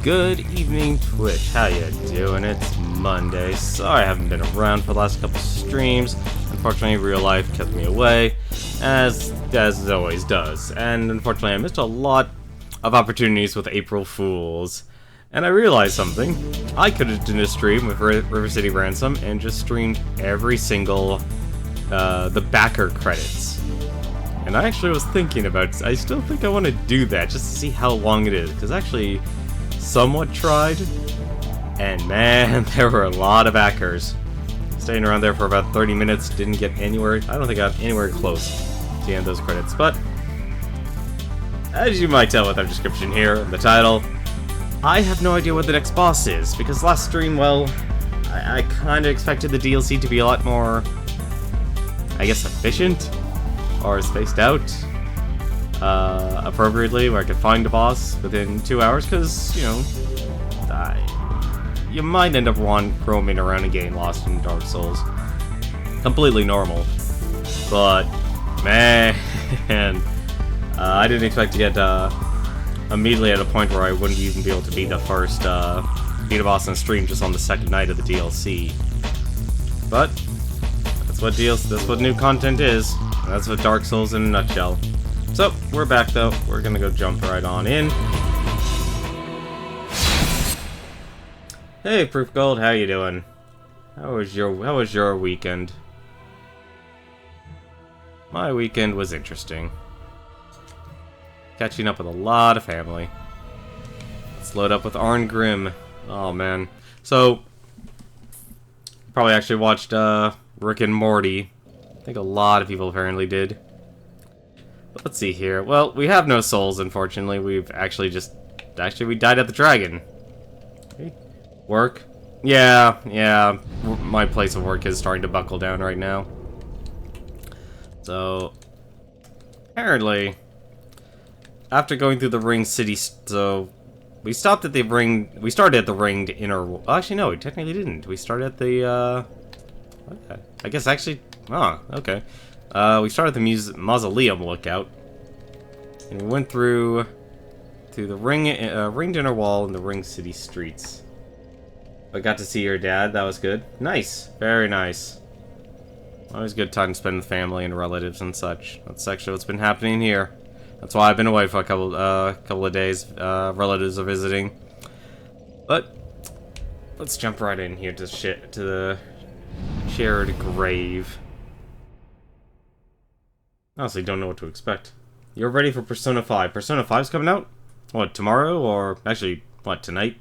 Good evening, Twitch. How you doing? It's Monday. Sorry I haven't been around for the last couple streams. Unfortunately, real life kept me away, as it always does. And unfortunately, I missed a lot of opportunities with April Fools. And I realized something. I could have done a stream with River City Ransom and just streamed every single, the backer credits. And I actually was thinking about it. I still think I want to do that, just to see how long it is. Because actually, somewhat tried, and man, there were a lot of backers. Staying around there for about 30 minutes, didn't get anywhere. I don't think I got anywhere close to the end of those credits. But, as you might tell with our description here, and the title, I have no idea what the next boss is. Because last stream, well, I kind of expected the DLC to be a lot more, I guess, efficient. Or spaced out appropriately, where I could find a boss within 2 hours, because, you know, you might end up roaming around and getting lost in Dark Souls. Completely normal. But, man, I didn't expect to get immediately at a point where I wouldn't even be able to beat the first, beat a boss on stream just on the second night of the DLC. But, that's what new content is. That's what Dark Souls in a nutshell. So, we're back though. We're gonna go jump right on in. Hey, Proof Gold, how you doing? How was your weekend? My weekend was interesting. Catching up with a lot of family. Let's load up with Arn Grimm. Oh man. So, probably actually watched Rick and Morty. I think a lot of people apparently did. But let's see here. Well, we have no souls, unfortunately. We've actually we died at the dragon. Okay. Work? Yeah. My place of work is starting to buckle down right now. So, apparently, after going through the Ring City, so we stopped at the ring. We started at the ringed inner. Well, actually, no, we technically didn't. We started at the. I guess actually. Oh, okay. We started the Mausoleum lookout, and we went through the ringed inner wall and the Ring City streets. I got to see your dad. That was good. Nice, very nice. Always a good time to spend with family and relatives and such. That's actually what's been happening here. That's why I've been away for a couple of days. Relatives are visiting. But let's jump right in here to the shared grave. Honestly, don't know what to expect. You're ready for Persona 5. Persona 5's coming out? What, tomorrow? Or actually, what, tonight?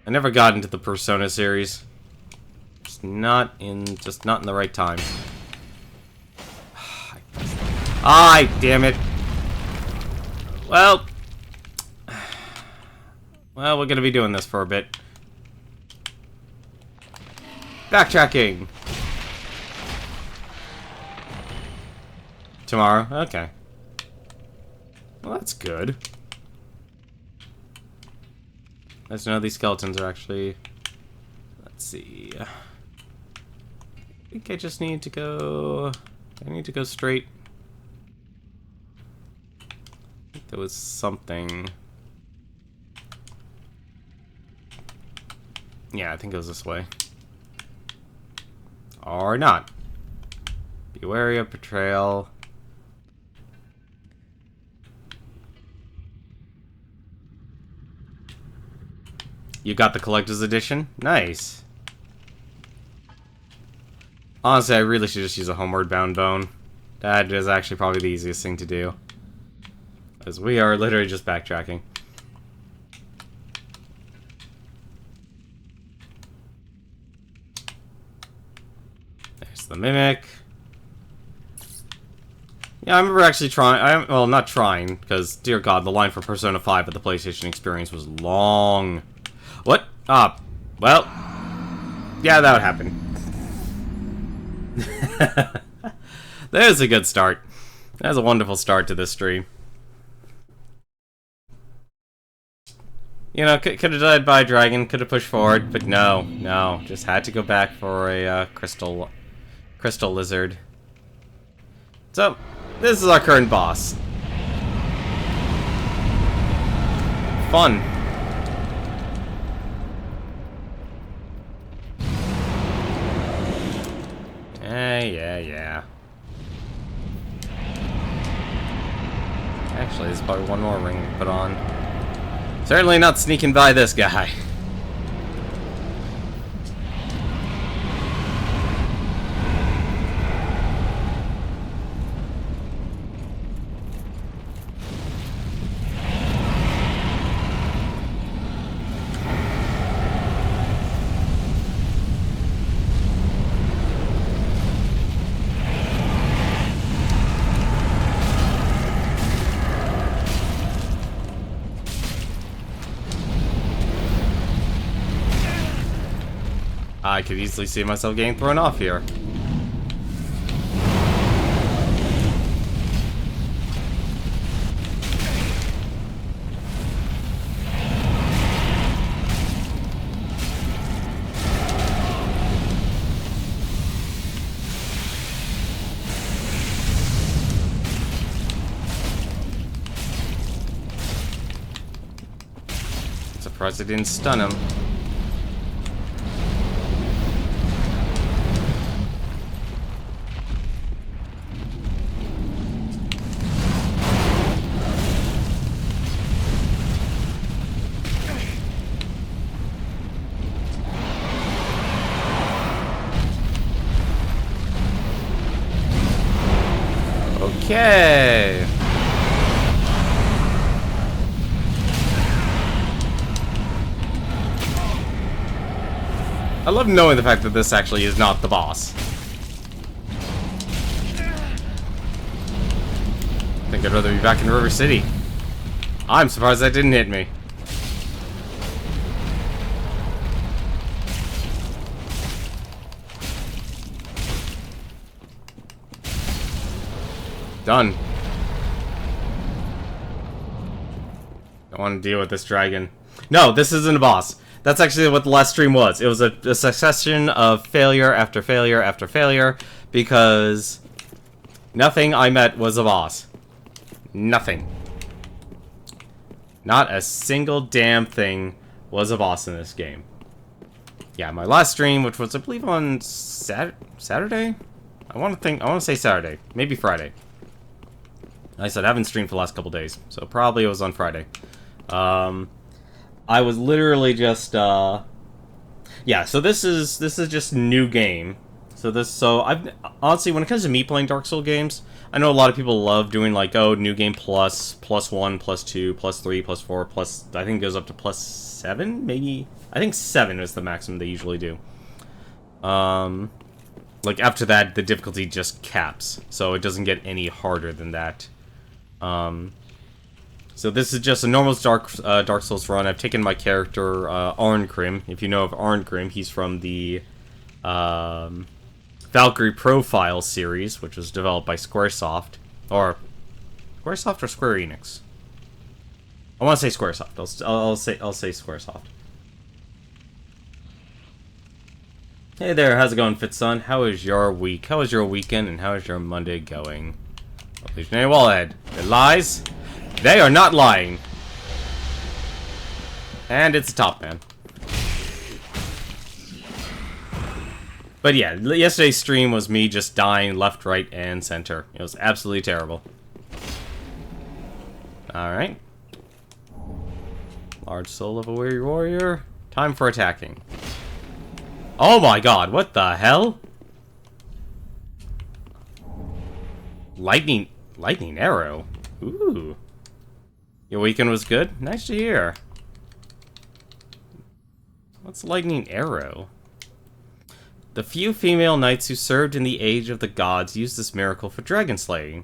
I never got into the Persona series. Just not in the right time. Damn it. Well, we're gonna be doing this for a bit. Backtracking! Tomorrow? Okay. Well, that's good. Nice to know these skeletons are actually... Let's see... I think I just need to go... I need to go straight. I think there was something... Yeah, I think it was this way. Or not. Be wary of betrayal. You got the collector's edition? Nice. Honestly, I really should just use a homeward bound bone. That is actually probably the easiest thing to do. Because we are literally just backtracking. The Mimic. Yeah, I remember actually trying. Well, not trying, because, dear God, the line for Persona 5 at the PlayStation Experience was long. What? Well. Yeah, that would happen. There's a good start. That's a wonderful start to this stream. You know, could have died by a dragon, could have pushed forward, but no. Just had to go back for a crystal lizard. So, this is our current boss. fun. Yeah. Actually, there's probably one more ring to put on. Certainly not sneaking by this guy. I could easily see myself getting thrown off here. Surprised I didn't stun him. Okay. I love knowing the fact that this actually is not the boss. I think I'd rather be back in River City. I'm surprised that didn't hit me. Done. I want to deal with this dragon. No, this isn't a boss. That's actually what the last stream was. It was a succession of failure after failure after failure because nothing I met was a boss. Nothing. Not a single damn thing was a boss in this game. Yeah, my last stream, which was I believe on Saturday? I want to say Saturday, maybe Friday. Like I said, I haven't streamed for the last couple days, so probably it was on Friday. I was literally just, yeah, so this is just new game. So I've, honestly, when it comes to me playing Dark Souls games, I know a lot of people love doing, like, oh, new game plus 1, plus 2, plus 3, plus 4, plus, I think it goes up to plus 7, maybe? I think 7 is the maximum they usually do. Like, after that, the difficulty just caps, so it doesn't get any harder than that. So this is just a normal Dark Souls run. I've taken my character, Arngrim. If you know of Arngrim, he's from the Valkyrie Profile series, which was developed by Squaresoft. Or Squaresoft or Square Enix? I want to say Squaresoft. I'll say Squaresoft. Hey there, how's it going, Fitson? How is your week? How was your weekend? And how is your Monday going? Legionary Wallhead. It lies? They are not lying. And it's a top man. But yeah, yesterday's stream was me just dying left, right, and center. It was absolutely terrible. Alright. Large soul of a weary warrior. Time for attacking. Oh my god, what the hell? Lightning arrow? Ooh. Your weekend was good? Nice to hear. What's lightning arrow? The few female knights who served in the Age of the Gods used this miracle for dragon slaying.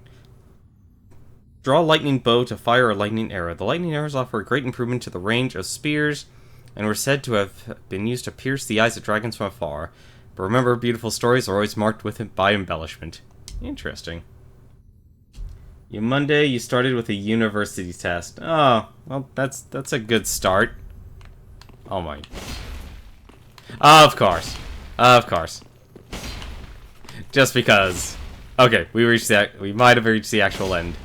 Draw a lightning bow to fire a lightning arrow. The lightning arrows offer a great improvement to the range of spears, and were said to have been used to pierce the eyes of dragons from afar. But remember, beautiful stories are always marked by embellishment. Interesting. Monday, you started with a university test. Oh, well, that's a good start. Oh my. Of course. Of course. Just because. Okay, we might have reached the actual end.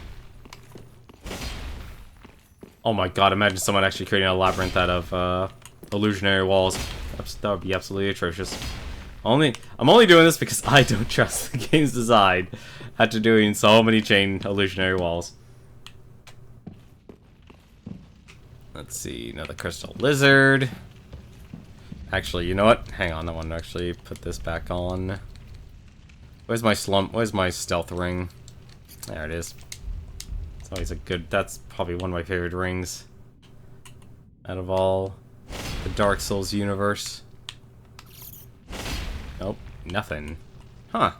Oh my god, imagine someone actually creating a labyrinth out of illusionary walls. That would be absolutely atrocious. I'm only doing this because I don't trust the game's design after doing so many chain illusionary walls. Let's see, another crystal lizard. Actually, you know what? Hang on, I want to actually put this back on. Where's my stealth ring? There it is. It's always a good... That's probably one of my favorite rings out of all the Dark Souls universe. Nope, nothing. Huh.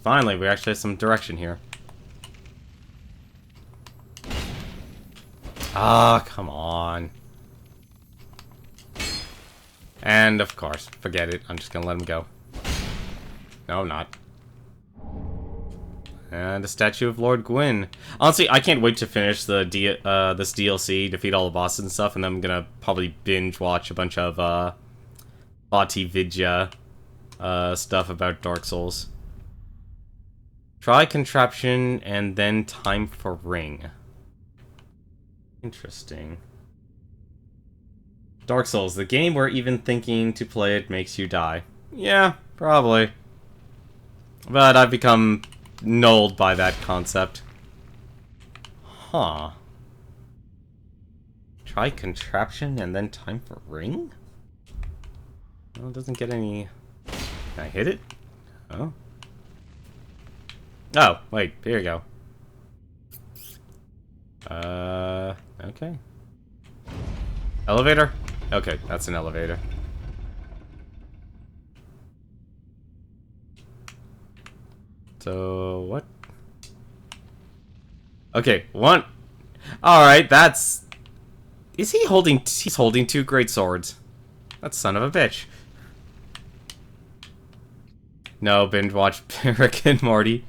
Finally, we actually have some direction here. Ah, come on. And, of course, forget it. I'm just gonna let him go. No, I'm not. And a statue of Lord Gwyn. Honestly, I can't wait to finish the this DLC, defeat all the bosses and stuff, and then I'm gonna probably binge watch a bunch of Bati Vidya stuff about Dark Souls. Try contraption and then time for ring. Interesting. Dark Souls, the game where even thinking to play it makes you die. Yeah, probably. But I've become nulled by that concept. Huh. Try contraption and then time for ring? Well, it doesn't get any... Can I hit it? Oh. Oh, wait, here you go. Okay. Elevator? Okay, that's an elevator. So, what? Okay, one. Alright, that's... Is he holding... He's holding two great swords. That son of a bitch. No, binge watch Rick and Morty.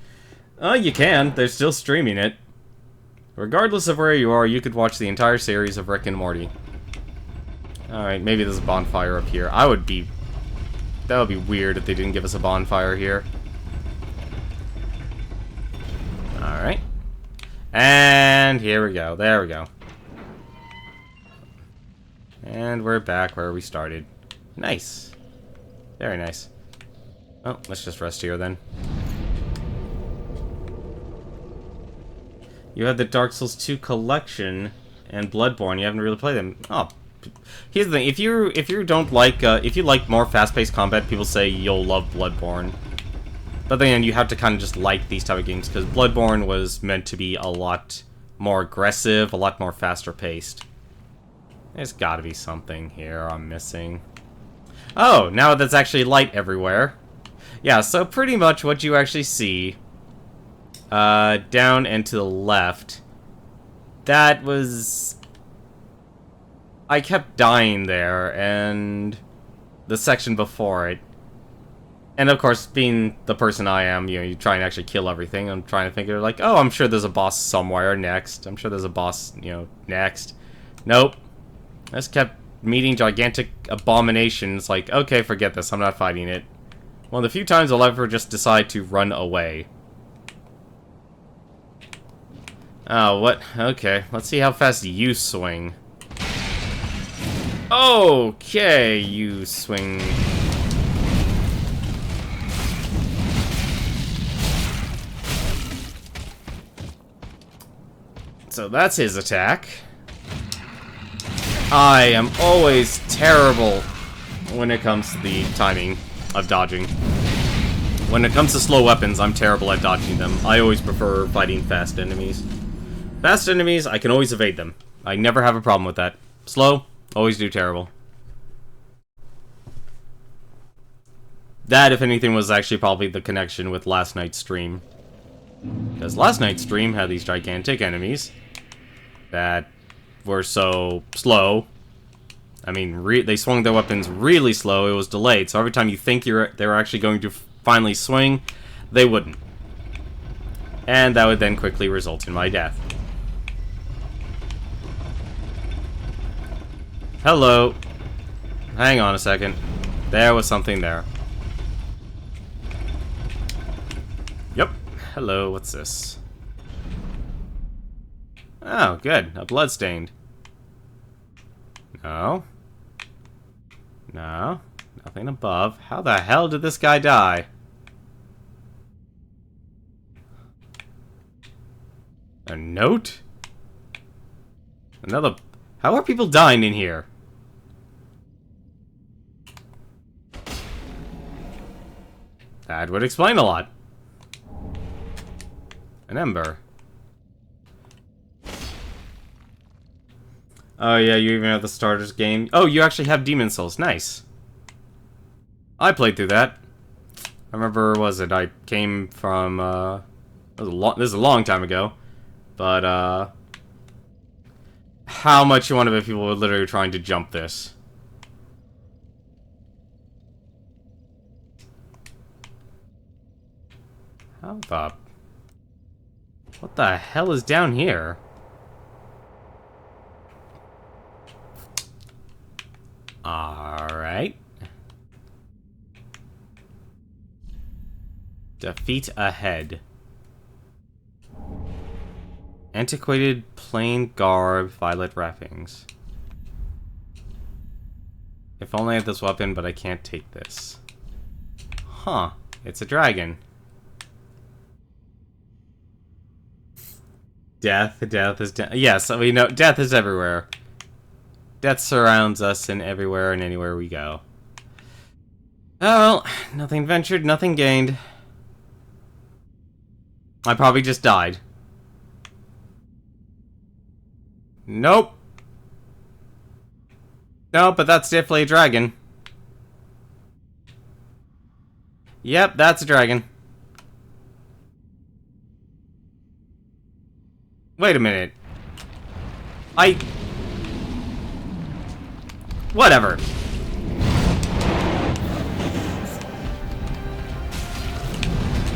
Oh, you can. They're still streaming it. Regardless of where you are, you could watch the entire series of Rick and Morty. Alright, maybe there's a bonfire up here. That would be weird if they didn't give us a bonfire here. Alright. And here we go. There we go. And we're back where we started. Nice. Very nice. Oh, let's just rest here then. You have the Dark Souls 2 collection and Bloodborne. You haven't really played them. Oh, here's the thing: if you don't like if you like more fast-paced combat, people say you'll love Bloodborne. But then you have to kind of just like these type of games because Bloodborne was meant to be a lot more aggressive, a lot more faster-paced. There's got to be something here I'm missing. Oh, now that's actually light everywhere. Yeah, so pretty much what you actually see. Down and to the left. That was... I kept dying there, and the section before it. And of course, being the person I am, you know, you try and actually kill everything. I'm trying to think of like, oh, I'm sure there's a boss somewhere next. I'm sure there's a boss, you know, next. Nope. I just kept meeting gigantic abominations. Like, okay, forget this. I'm not fighting it. One of the few times I'll ever just decide to run away. Oh, what? Okay, let's see how fast you swing. Okay, you swing. So that's his attack. I am always terrible when it comes to the timing of dodging. When it comes to slow weapons, I'm terrible at dodging them. I always prefer fighting fast enemies. Fast enemies, I can always evade them. I never have a problem with that. Slow, always do terrible. That, if anything, was actually probably the connection with last night's stream. Because last night's stream had these gigantic enemies that were so slow. I mean, they swung their weapons really slow. It was delayed, so every time you think they were actually going to finally swing, they wouldn't. And that would then quickly result in my death. Hello. Hang on a second. There was something there. Yep. Hello, what's this? Oh, good. A bloodstained. No. No. Nothing above. How the hell did this guy die? A note? Another... How are people dying in here? That would explain a lot. An ember. Oh yeah, you even have the starters game. Oh, you actually have Demon Souls. Nice. I played through that. I remember, was it? I came from, this is a long time ago. But, how much you want to bet people were literally trying to jump this? How the... What the hell is down here? Alright. Defeat ahead. Antiquated plain garb, violet wrappings. If only I had this weapon, but I can't take this. Huh. It's a dragon. Death is death. Yes, we know death is everywhere. Death surrounds us in everywhere and anywhere we go. Oh, well, nothing ventured, nothing gained. I probably just died. Nope. No, but that's definitely a dragon. Yep, that's a dragon. Wait a minute. Whatever.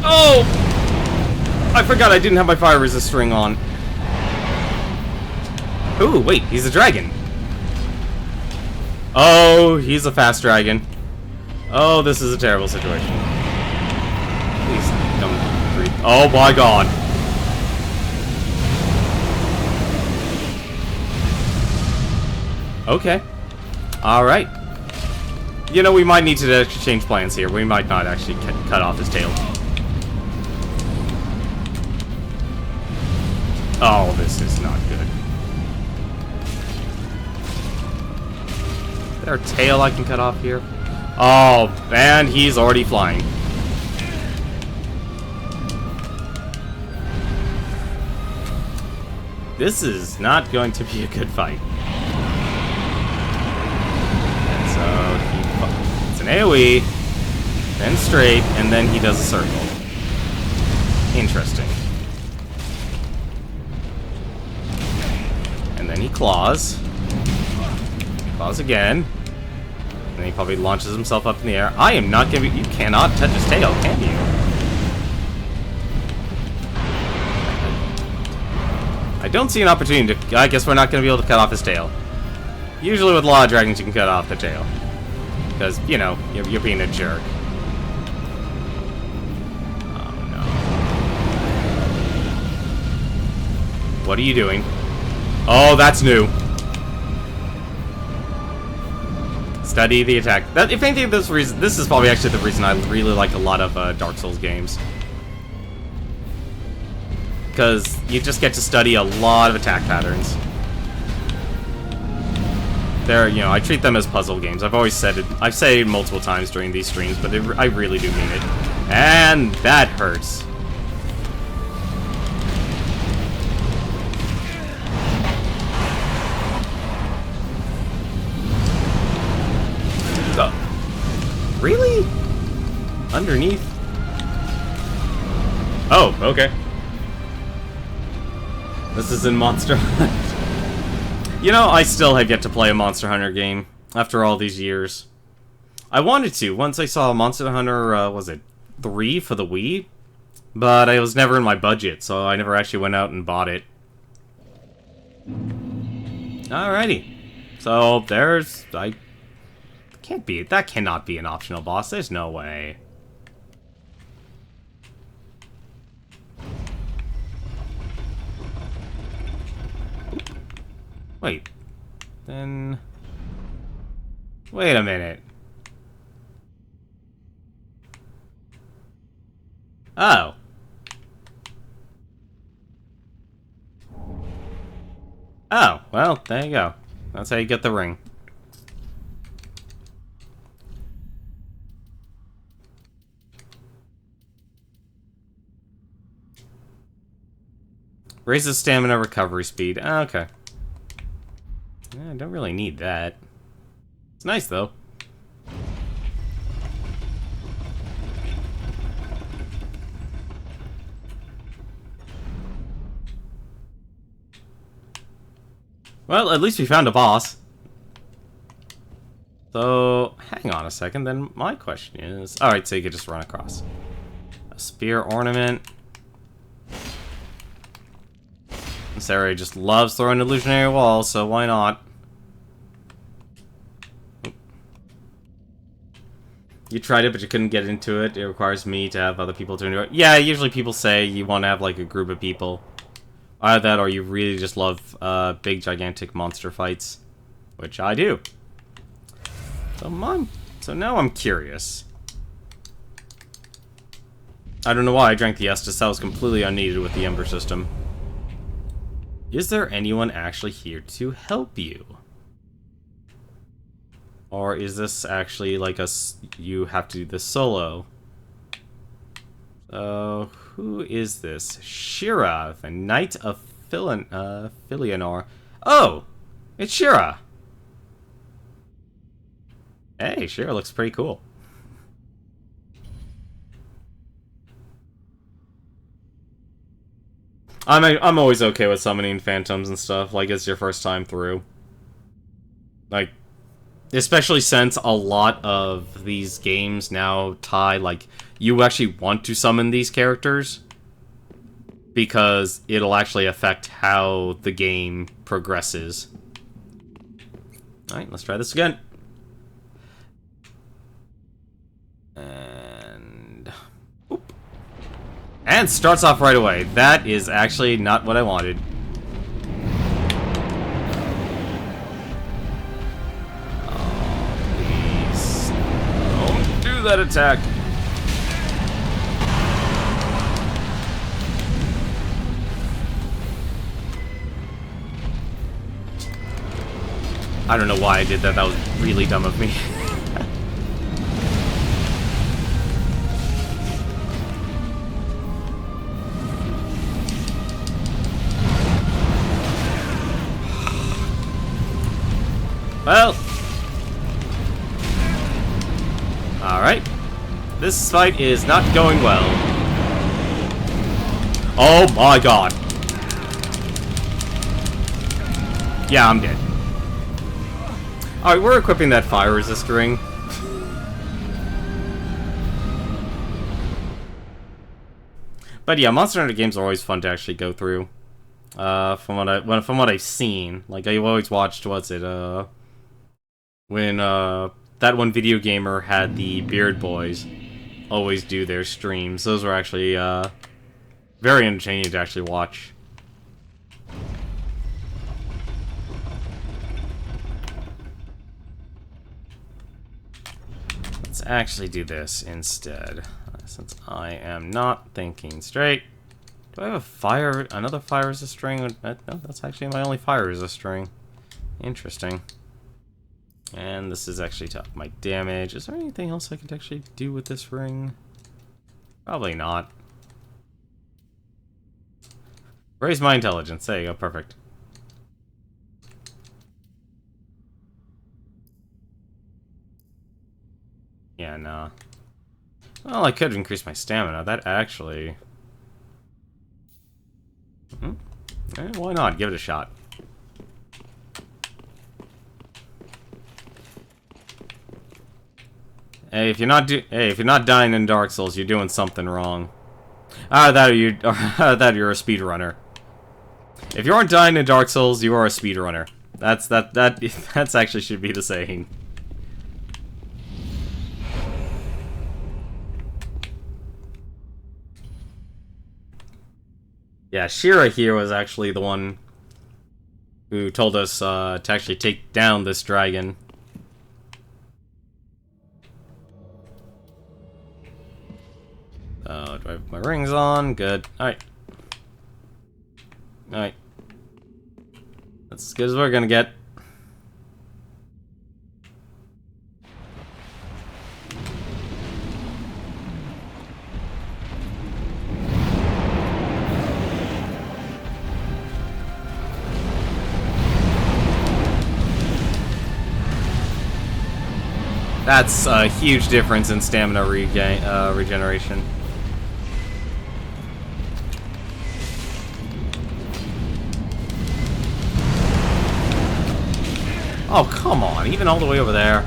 Oh! I forgot I didn't have my fire resist ring on. Ooh, wait, he's a dragon. Oh, he's a fast dragon. Oh, this is a terrible situation. Please don't breathe. Oh my god. Okay. Alright. You know, we might need to change plans here. We might not actually cut off his tail. Oh, this is not good. Is there a tail I can cut off here? Oh, and he's already flying. This is not going to be a good fight. And so it's an AoE, then straight, and then he does a circle. Interesting. And then he claws. Claws again. And then he probably launches himself up in the air. I am not gonna be... You cannot touch his tail, can you? I don't see an opportunity to... I guess we're not gonna be able to cut off his tail. Usually with a lot of dragons you can cut off the tail. Because, you know, you're being a jerk. Oh no. What are you doing? Oh, that's new. Study the attack. If anything, this is probably actually the reason I really like a lot of Dark Souls games. Because you just get to study a lot of attack patterns. They're, you know, I treat them as puzzle games. I've always said it. I've said it multiple times during these streams, but I really do mean it. And that hurts. Really? Underneath? Oh, okay. This is in Monster Hunter. You know, I still have yet to play a Monster Hunter game after all these years. I wanted to, once I saw Monster Hunter, was it 3 for the Wii? But it was never in my budget, so I never actually went out and bought it. Alrighty. So, there's... That cannot be an optional boss. There's no way. Wait. Then... Wait a minute. Oh. Oh, well, there you go. That's how you get the ring. Raises stamina recovery speed. Okay. Yeah, I don't really need that. It's nice, though. Well, at least we found a boss. So, hang on a second, then my question is... Alright, so you could just run across. A spear ornament. This area just loves throwing illusionary walls, so why not? You tried it, but you couldn't get into it. It requires me to have other people to enjoy it. Yeah, usually people say you want to have, like, a group of people. Either that, or you really just love big, gigantic monster fights. Which I do. So now I'm curious. I don't know why I drank the Estus. That was completely unneeded with the Ember system. Is there anyone actually here to help you? Or is this actually like you have to do this solo? So, who is this? Shira, the Knight of Filianor. Oh! It's Shira! Hey, Shira looks pretty cool. I'm always okay with summoning phantoms and stuff, like it's your first time through. Like, especially since a lot of these games now tie, like, you actually want to summon these characters because it'll actually affect how the game progresses. Alright, let's try this again. And starts off right away. That is actually not what I wanted. Oh, please. Don't do that attack. I don't know why I did that. That was really dumb of me. Well, alright. This fight is not going well. Oh my god. Yeah, I'm dead. Alright, we're equipping that fire resist ring. But yeah, Monster Hunter games are always fun to actually go through. From what I've seen. Like, I've always watched, what's it, when that one video gamer had the Beard Boys always do their streams. Those were actually very entertaining to actually watch. Let's actually do this instead, since I am not thinking straight. Do I have another fire resist ring? No, that's actually my only fire resist ring. Interesting. And this is actually to up my damage. Is there anything else I could actually do with this ring? Probably not. Raise my intelligence. There you go. Perfect. Yeah, nah. Well, I could increase my stamina. That actually... why not? Give it a shot. Hey, if you're not dying in Dark Souls, you're doing something wrong. That you're a speedrunner. If you aren't dying in Dark Souls, you are a speedrunner. That's actually should be the saying. Yeah, Shira here was actually the one who told us to actually take down this dragon. Do I have my rings on? Good. Alright. Alright. That's as good as we're gonna get. That's a huge difference in stamina regeneration. Oh, come on, even all the way over there. I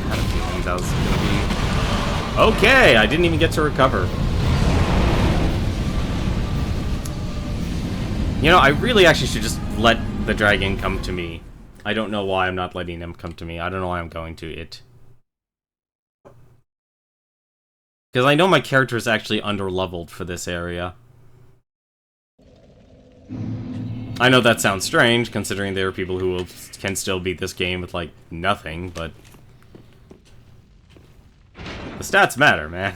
had a feeling that was gonna be... Okay, I didn't even get to recover. You know, I really actually should just let the dragon come to me. I don't know why I'm not letting him come to me. I don't know why I'm going to it. Because I know my character is actually under-leveled for this area. I know that sounds strange, considering there are people who can still beat this game with, like, nothing, but... the stats matter, man.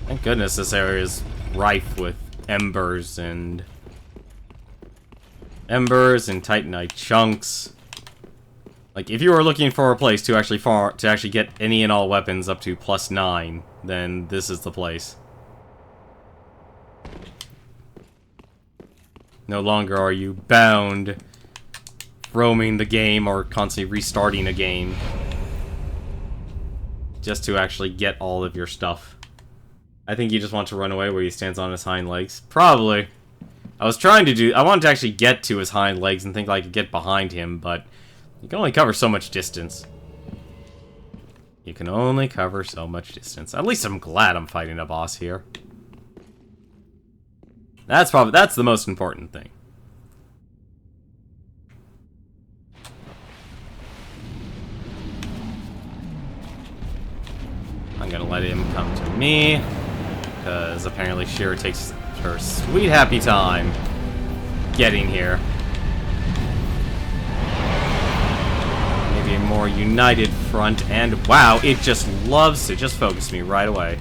Thank goodness this area is rife with embers and titanite chunks. Like, if you were looking for a place to actually get any and all weapons up to +9, then this is the place. No longer are you bound roaming the game or constantly restarting a game just to actually get all of your stuff. I think you just want to run away where he stands on his hind legs. Probably. I wanted to actually get to his hind legs and think I could get behind him, but you can only cover so much distance. You can only cover so much distance. At least I'm glad I'm fighting a boss here. That's the most important thing. I'm gonna let him come to me, because apparently Shira takes her sweet happy time getting here. Maybe a more united front, and wow, it just loves to just focus me right away.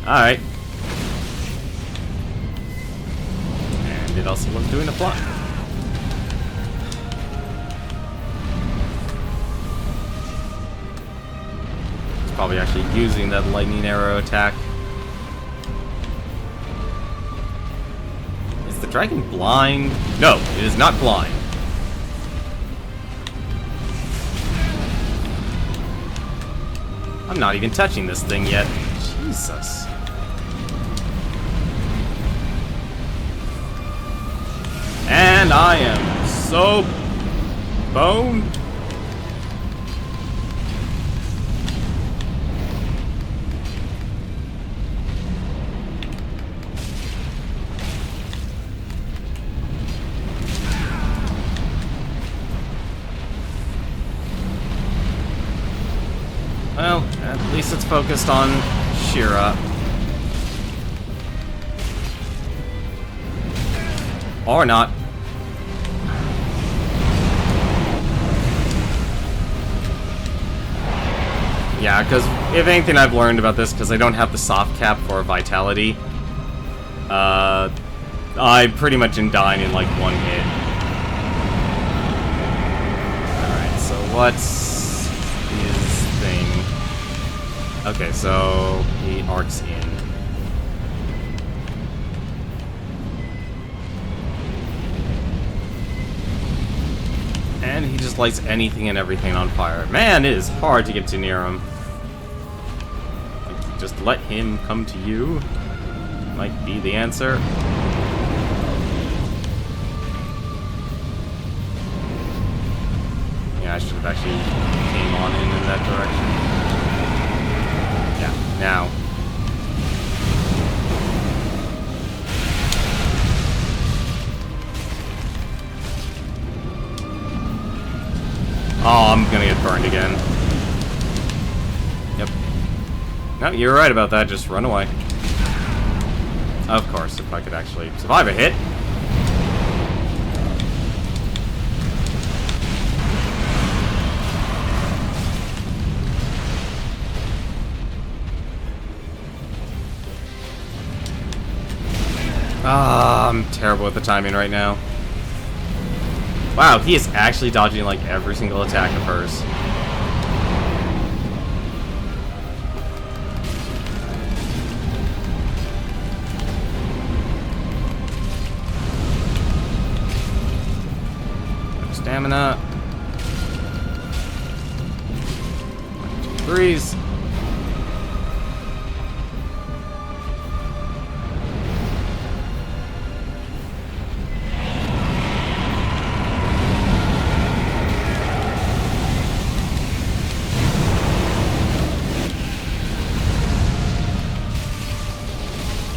Alright. And it also loves doing the plot. It's probably actually using that lightning arrow attack. Is the dragon blind? No, it is not blind. I'm not even touching this thing yet. Jesus. And I am so boned. Well, at least it's focused on Shira. Or not. Yeah, because if anything I've learned about this, because I don't have the soft cap for Vitality, I pretty much am dying in like one hit. Alright, so what's his thing? Okay, so he arcs in. And he just lights anything and everything on fire. Man, it is hard to get too near him. Just let him come to you. Might be the answer. Yeah, I should have actually came on in that direction. Yeah, now. Oh, I'm gonna get burned again. Yep. No, you're right about that. Just run away. Of course, if I could actually survive a hit. Ah, I'm terrible with the timing right now. Wow, he is actually dodging like every single attack of hers. Stamina. Freeze.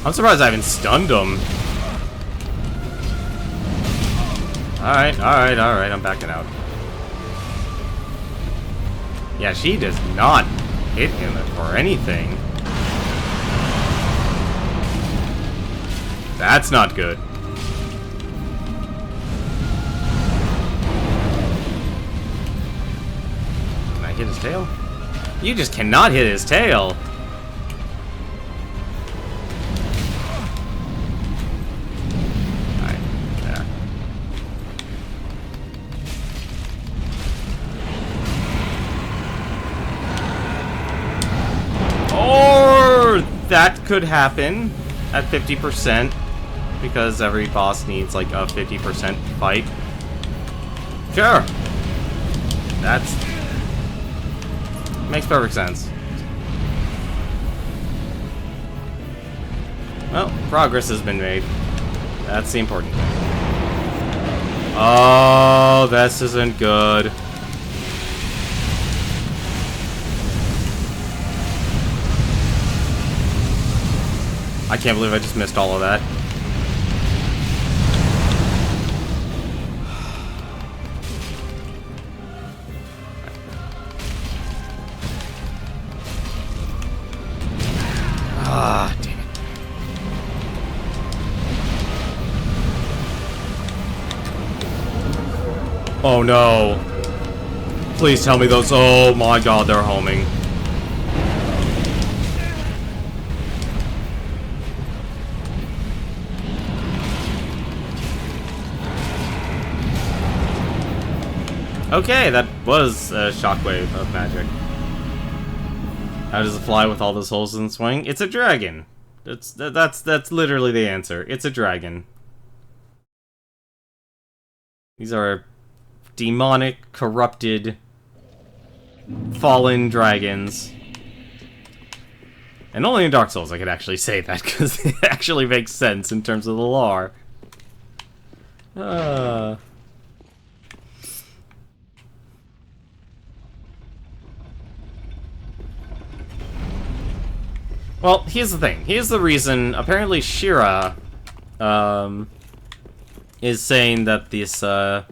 I'm surprised I haven't stunned him. Alright, alright, alright, I'm backing out. Yeah, she does not hit him for anything. That's not good. Can I hit his tail? You just cannot hit his tail. That could happen at 50% because every boss needs like a 50% fight. Sure. That's makes perfect sense. Well, progress has been made. That's the important thing. Oh, this isn't good. I can't believe I just missed all of that. Ah, damn it. Oh no. Please tell me those. Oh my god, they're homing. Okay, that was a shockwave of magic. How does it fly with all those holes in its wing? It's a dragon. That's literally the answer. It's a dragon. These are demonic, corrupted, fallen dragons. And only in Dark Souls I could actually say that, because it actually makes sense in terms of the lore. Well, here's the thing. Here's the reason. Apparently, Shira is saying that this that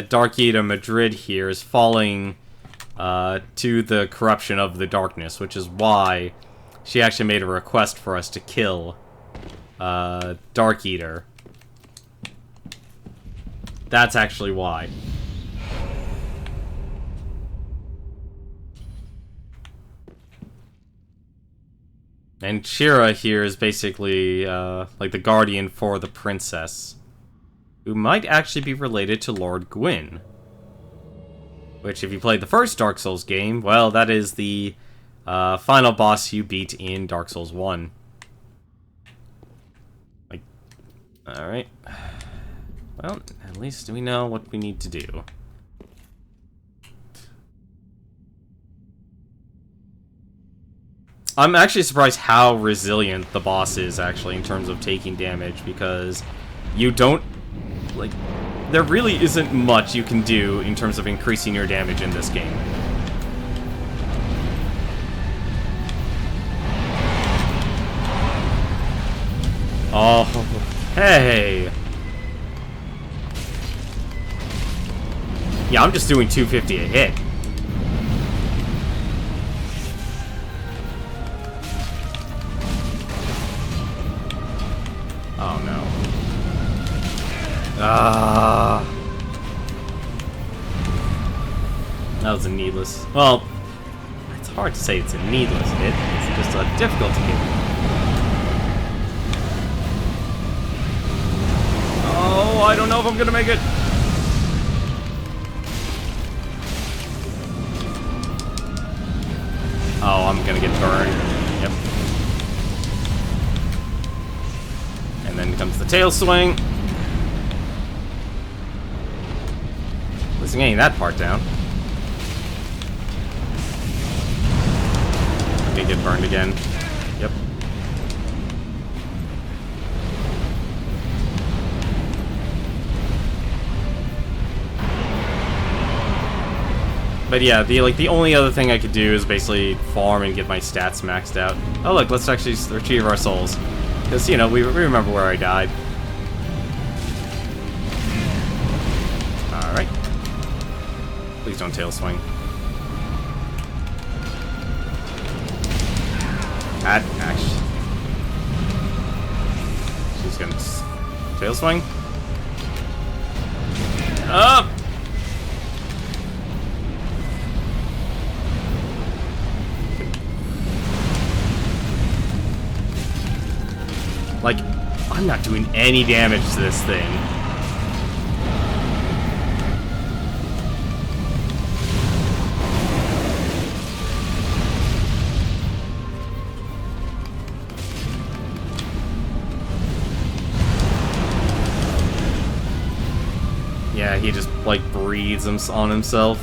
Dark Eater Madrid here is falling to the corruption of the darkness, which is why she actually made a request for us to kill Dark Eater. That's actually why. And Shira here is basically, like the guardian for the princess, who might actually be related to Lord Gwyn. Which, if you played the first Dark Souls game, well, that is the final boss you beat in Dark Souls 1. Like, alright. Well, at least we know what we need to do. I'm actually surprised how resilient the boss is, actually, in terms of taking damage, because you don't, like, there really isn't much you can do in terms of increasing your damage in this game. Oh, hey! Yeah, I'm just doing 250 a hit. Oh no. That was a needless. Well, it's hard to say it's a needless hit. It's just a difficult hit. Oh, I don't know if I'm gonna make it. Oh, I'm gonna get burned. Yep. And then comes the tail swing. At least I'm getting that part down. I'm gonna get burned again. Yep. But yeah, the only other thing I could do is basically farm and get my stats maxed out. Oh look, let's actually retrieve our souls. Because, you know, we remember where I died. Alright. Please don't tail swing. Actually. She's gonna tail swing. Up! Like, I'm not doing any damage to this thing. Yeah, he just, like, breathes on himself.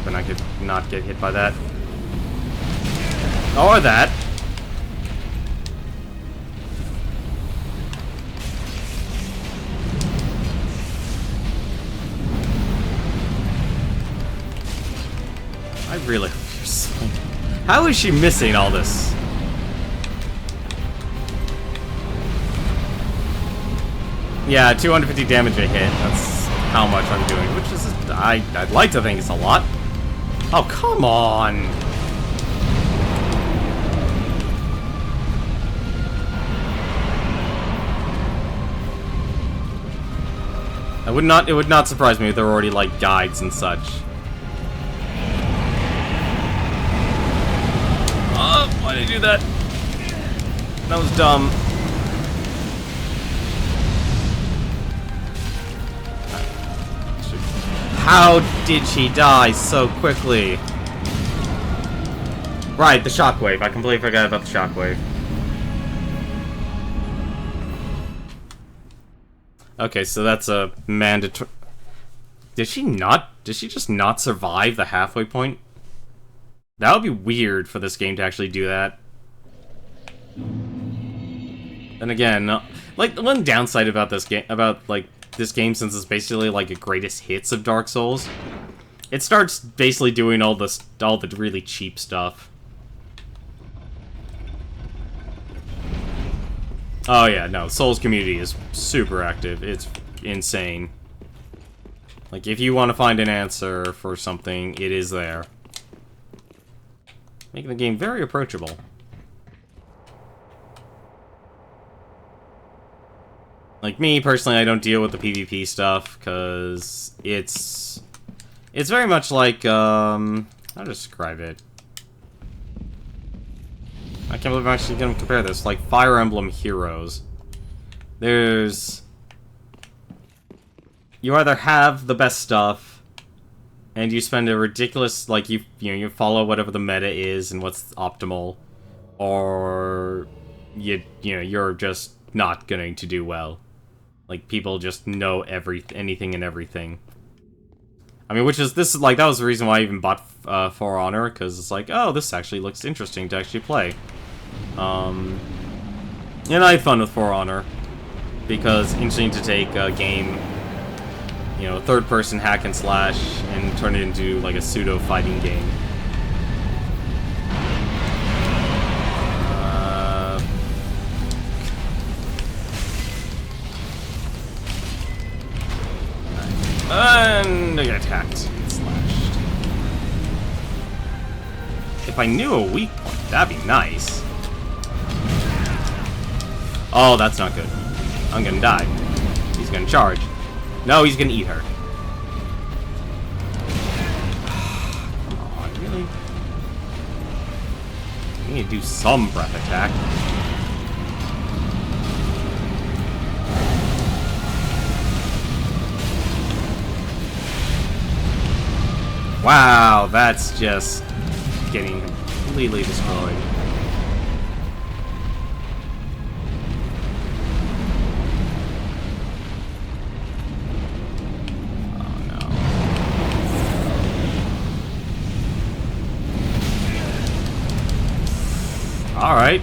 I could not get hit by that. Or that. I really hope you're so... How is she missing all this? Yeah, 250 damage a hit. That's how much I'm doing, which is... I'd like to think it's a lot. Oh, come on! It would not surprise me if there were already, like, guides and such. Oh, why did I do that? That was dumb. How did she die so quickly? Right, the shockwave. I completely forgot about the shockwave. Okay, so that's a mandatory... Did she just not survive the halfway point? That would be weird for this game to actually do that. And again, like, the one downside about this game, this game, since it's basically like a greatest hits of Dark Souls, it starts basically doing all the really cheap stuff. Oh yeah, no, Souls community is super active. It's insane. Like, if you want to find an answer for something, it is there. Making the game very approachable. Like, me, personally, I don't deal with the PvP stuff, because it's very much like, how to describe it? I can't believe I'm actually going to compare this. Like, Fire Emblem Heroes. There's... You either have the best stuff, and you spend a ridiculous, like, you follow whatever the meta is and what's optimal, or you're just not going to do well. Like, people just know anything and everything. I mean, that was the reason why I even bought For Honor, because it's like, oh, this actually looks interesting to actually play. And I had fun with For Honor, because it's interesting to take a game, you know, third-person hack and slash and turn it into like a pseudo-fighting game. And I get attacked and slashed. If I knew a weak point, that'd be nice. Oh, that's not good. I'm gonna die. He's gonna charge. No, he's gonna eat her. Come on, really? I need to do some breath attack. Wow, that's just getting completely destroyed. Oh no. Alright.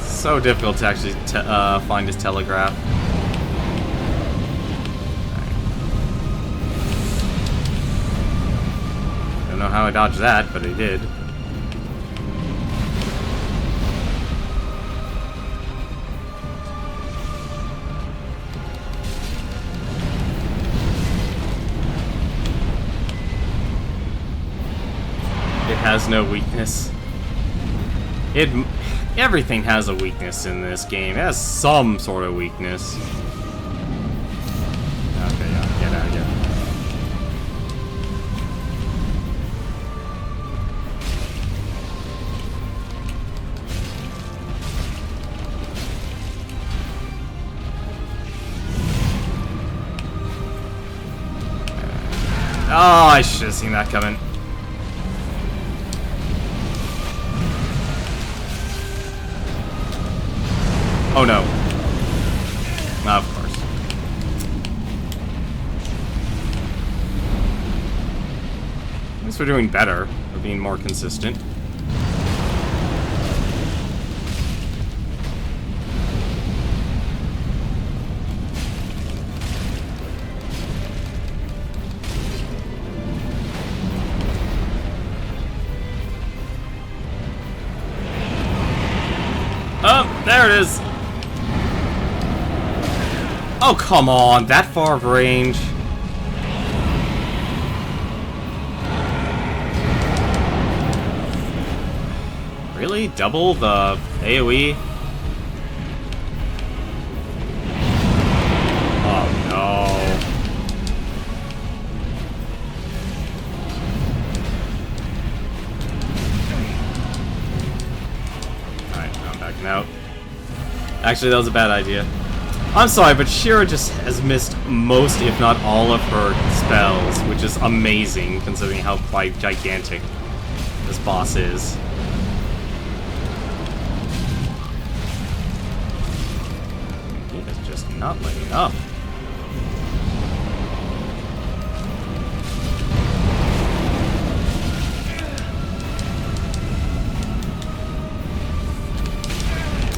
So difficult to actually find his telegraph. Don't know how I dodged that, but I did. It has no weakness. Everything has a weakness in this game. It has some sort of weakness. Okay, yeah, get out of here. Oh, I should have seen that coming. Oh no. Of course. At least we're doing better. We're being more consistent. Oh, there it is. Oh, come on, that far of range. Really? Double the AoE? Oh, no. Alright, I'm backing out. Actually, that was a bad idea. I'm sorry, but Shira just has missed most, if not all, of her spells, which is amazing, considering how quite gigantic this boss is. He is just not letting up.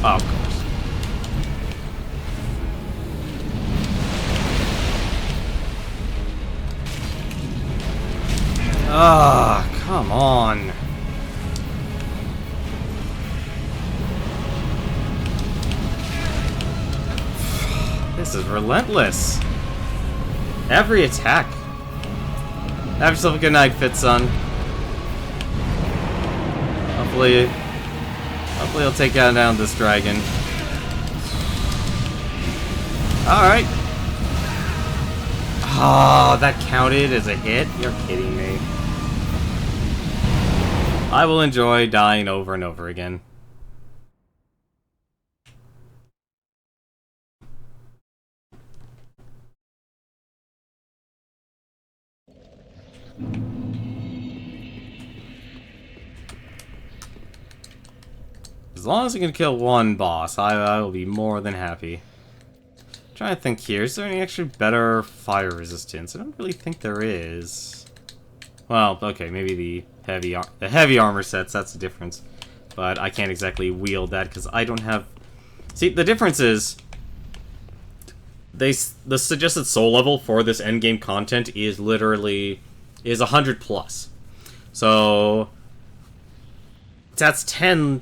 Oh, of course. Ah, come on. This is relentless. Every attack. Have yourself a good night, Fitson. Hopefully he'll take down this dragon. Alright. Oh, that counted as a hit? You're kidding me. I will enjoy dying over and over again. As long as I can kill one boss, I will be more than happy. Trying to think here. Is there any actually better fire resistance? I don't really think there is. Well, okay, maybe the heavy armor sets. That's the difference. But I can't exactly wield that because I don't have. See, the difference is the suggested soul level for this endgame content is literally 100 plus. So that's 10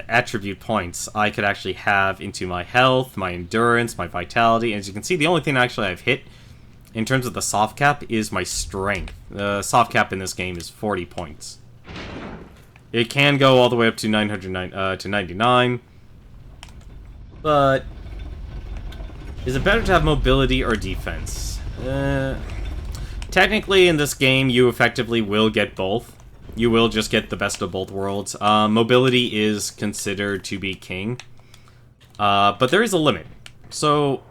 attribute points I could actually have into my health, my endurance, my vitality. And as you can see, the only thing actually I've hit in terms of the soft cap is my strength. The soft cap in this game is 40 points. It can go all the way up to 99, but is it better to have mobility or defense? Technically, in this game, you effectively will get both. You will just get the best of both worlds. Mobility is considered to be king, but there is a limit. So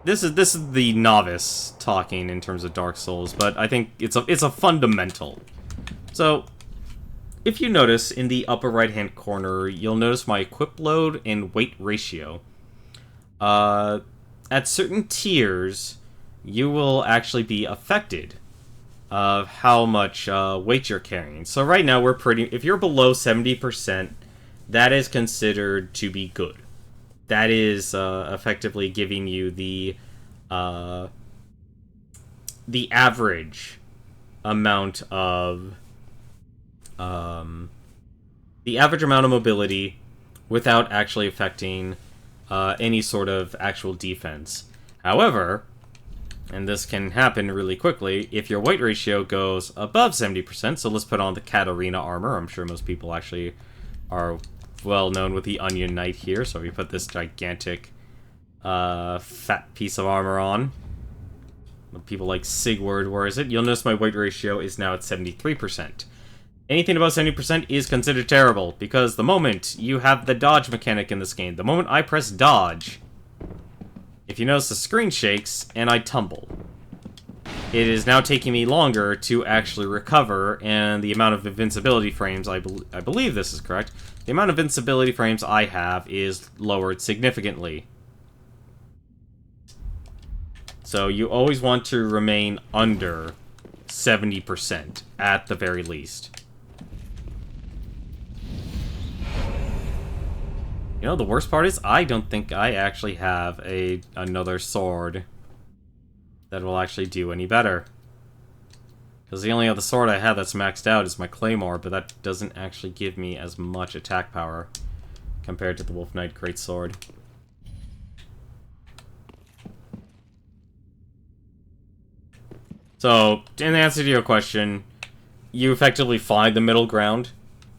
this is the novice talking in terms of Dark Souls, but I think it's a fundamental. So if you notice in the upper right hand corner, you'll notice my equip load and weight ratio. At certain tiers, you will actually be affected of how much weight you're carrying. So right now if you're below 70%, that is considered to be good. That is effectively giving you the average amount of mobility without actually affecting any sort of actual defense. However, and this can happen really quickly, if your weight ratio goes above 70%, so let's put on the Katarina armor. I'm sure most people actually are well known with the Onion Knight here, so if you put this gigantic fat piece of armor on, people like Sigurd wears it, you'll notice my weight ratio is now at 73%. Anything above 70% is considered terrible, because the moment you have the dodge mechanic in this game, the moment I press dodge, if you notice, the screen shakes and I tumble. It is now taking me longer to actually recover, and the amount of invincibility frames, I believe this is correct, the amount of invincibility frames I have is lowered significantly. So you always want to remain under 70% at the very least. You know, the worst part is I don't think I actually have another sword that will actually do any better. Because the only other sword I have that's maxed out is my Claymore, but that doesn't actually give me as much attack power compared to the Wolf Knight Greatsword. So, in answer to your question, you effectively find the middle ground,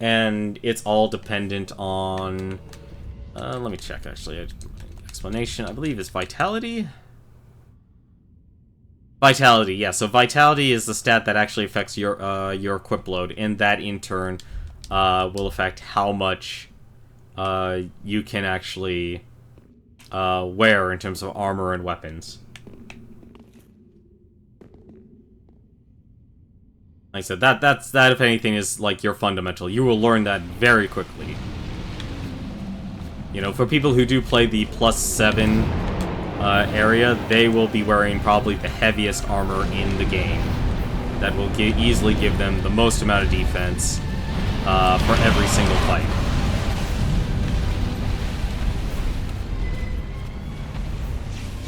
and it's all dependent on... let me check, actually. Explanation, I believe, is Vitality? Vitality, yeah. So Vitality is the stat that actually affects your equip load, and that, in turn, will affect how much you can actually wear in terms of armor and weapons. Like I said, that, if anything, is, like, your fundamental. You will learn that very quickly. You know, for people who do play the +7 area, they will be wearing probably the heaviest armor in the game. That will easily give them the most amount of defense for every single fight.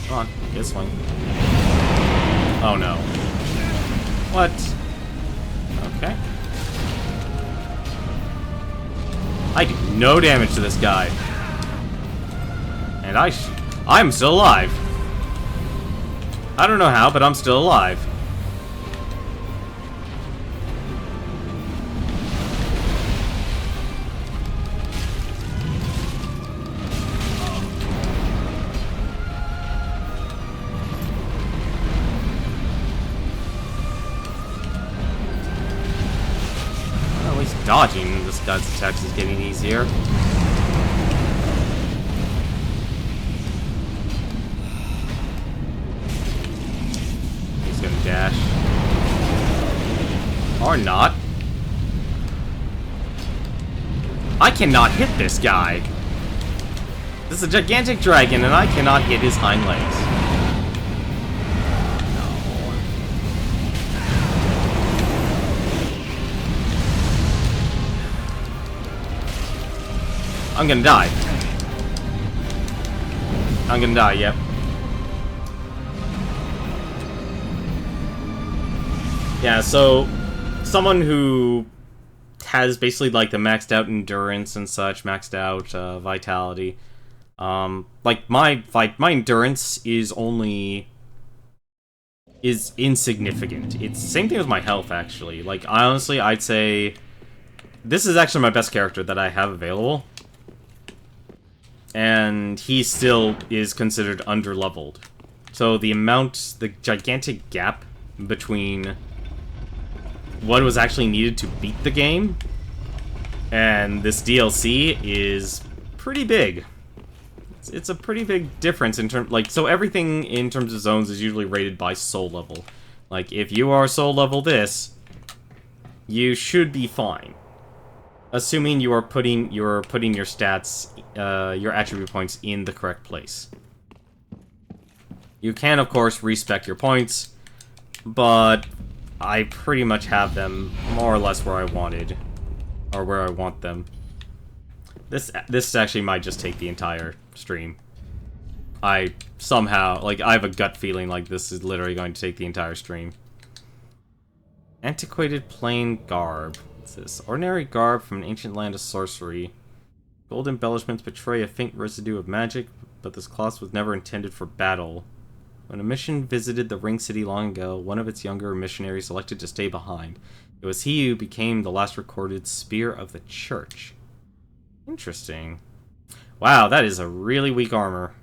Come on, get a swing. Oh no. What? Okay. I do no damage to this guy. And I'm still alive. I don't know how, but I'm still alive. Well, at least dodging this guy's attacks is getting easier. Dash. Or not. I cannot hit this guy. This is a gigantic dragon, and I cannot hit his hind legs. I'm gonna die. I'm gonna die, yep. Yeah, so someone who has basically like the maxed out endurance and such, maxed out vitality. Like my endurance is insignificant. It's the same thing with my health actually. Like honestly, I'd say this is actually my best character that I have available. And he still is considered underleveled. So the gigantic gap between what was actually needed to beat the game and this DLC is pretty big. It's a pretty big difference in terms, like, so everything in terms of zones is usually rated by soul level. Like, if you are soul level this, you should be fine. Assuming you are putting your stats, your attribute points in the correct place. You can, of course, respec your points, but I pretty much have them more or less where I wanted, or where I want them. This actually might just take the entire stream. I somehow, like, I have a gut feeling like this is literally going to take the entire stream. Antiquated plain garb. What's this? Ordinary garb from an ancient land of sorcery. Gold embellishments betray a faint residue of magic, but this cloth was never intended for battle. When a mission visited the Ring City long ago, one of its younger missionaries elected to stay behind. It was he who became the last recorded Spear of the Church. Interesting. Wow, that is a really weak armor.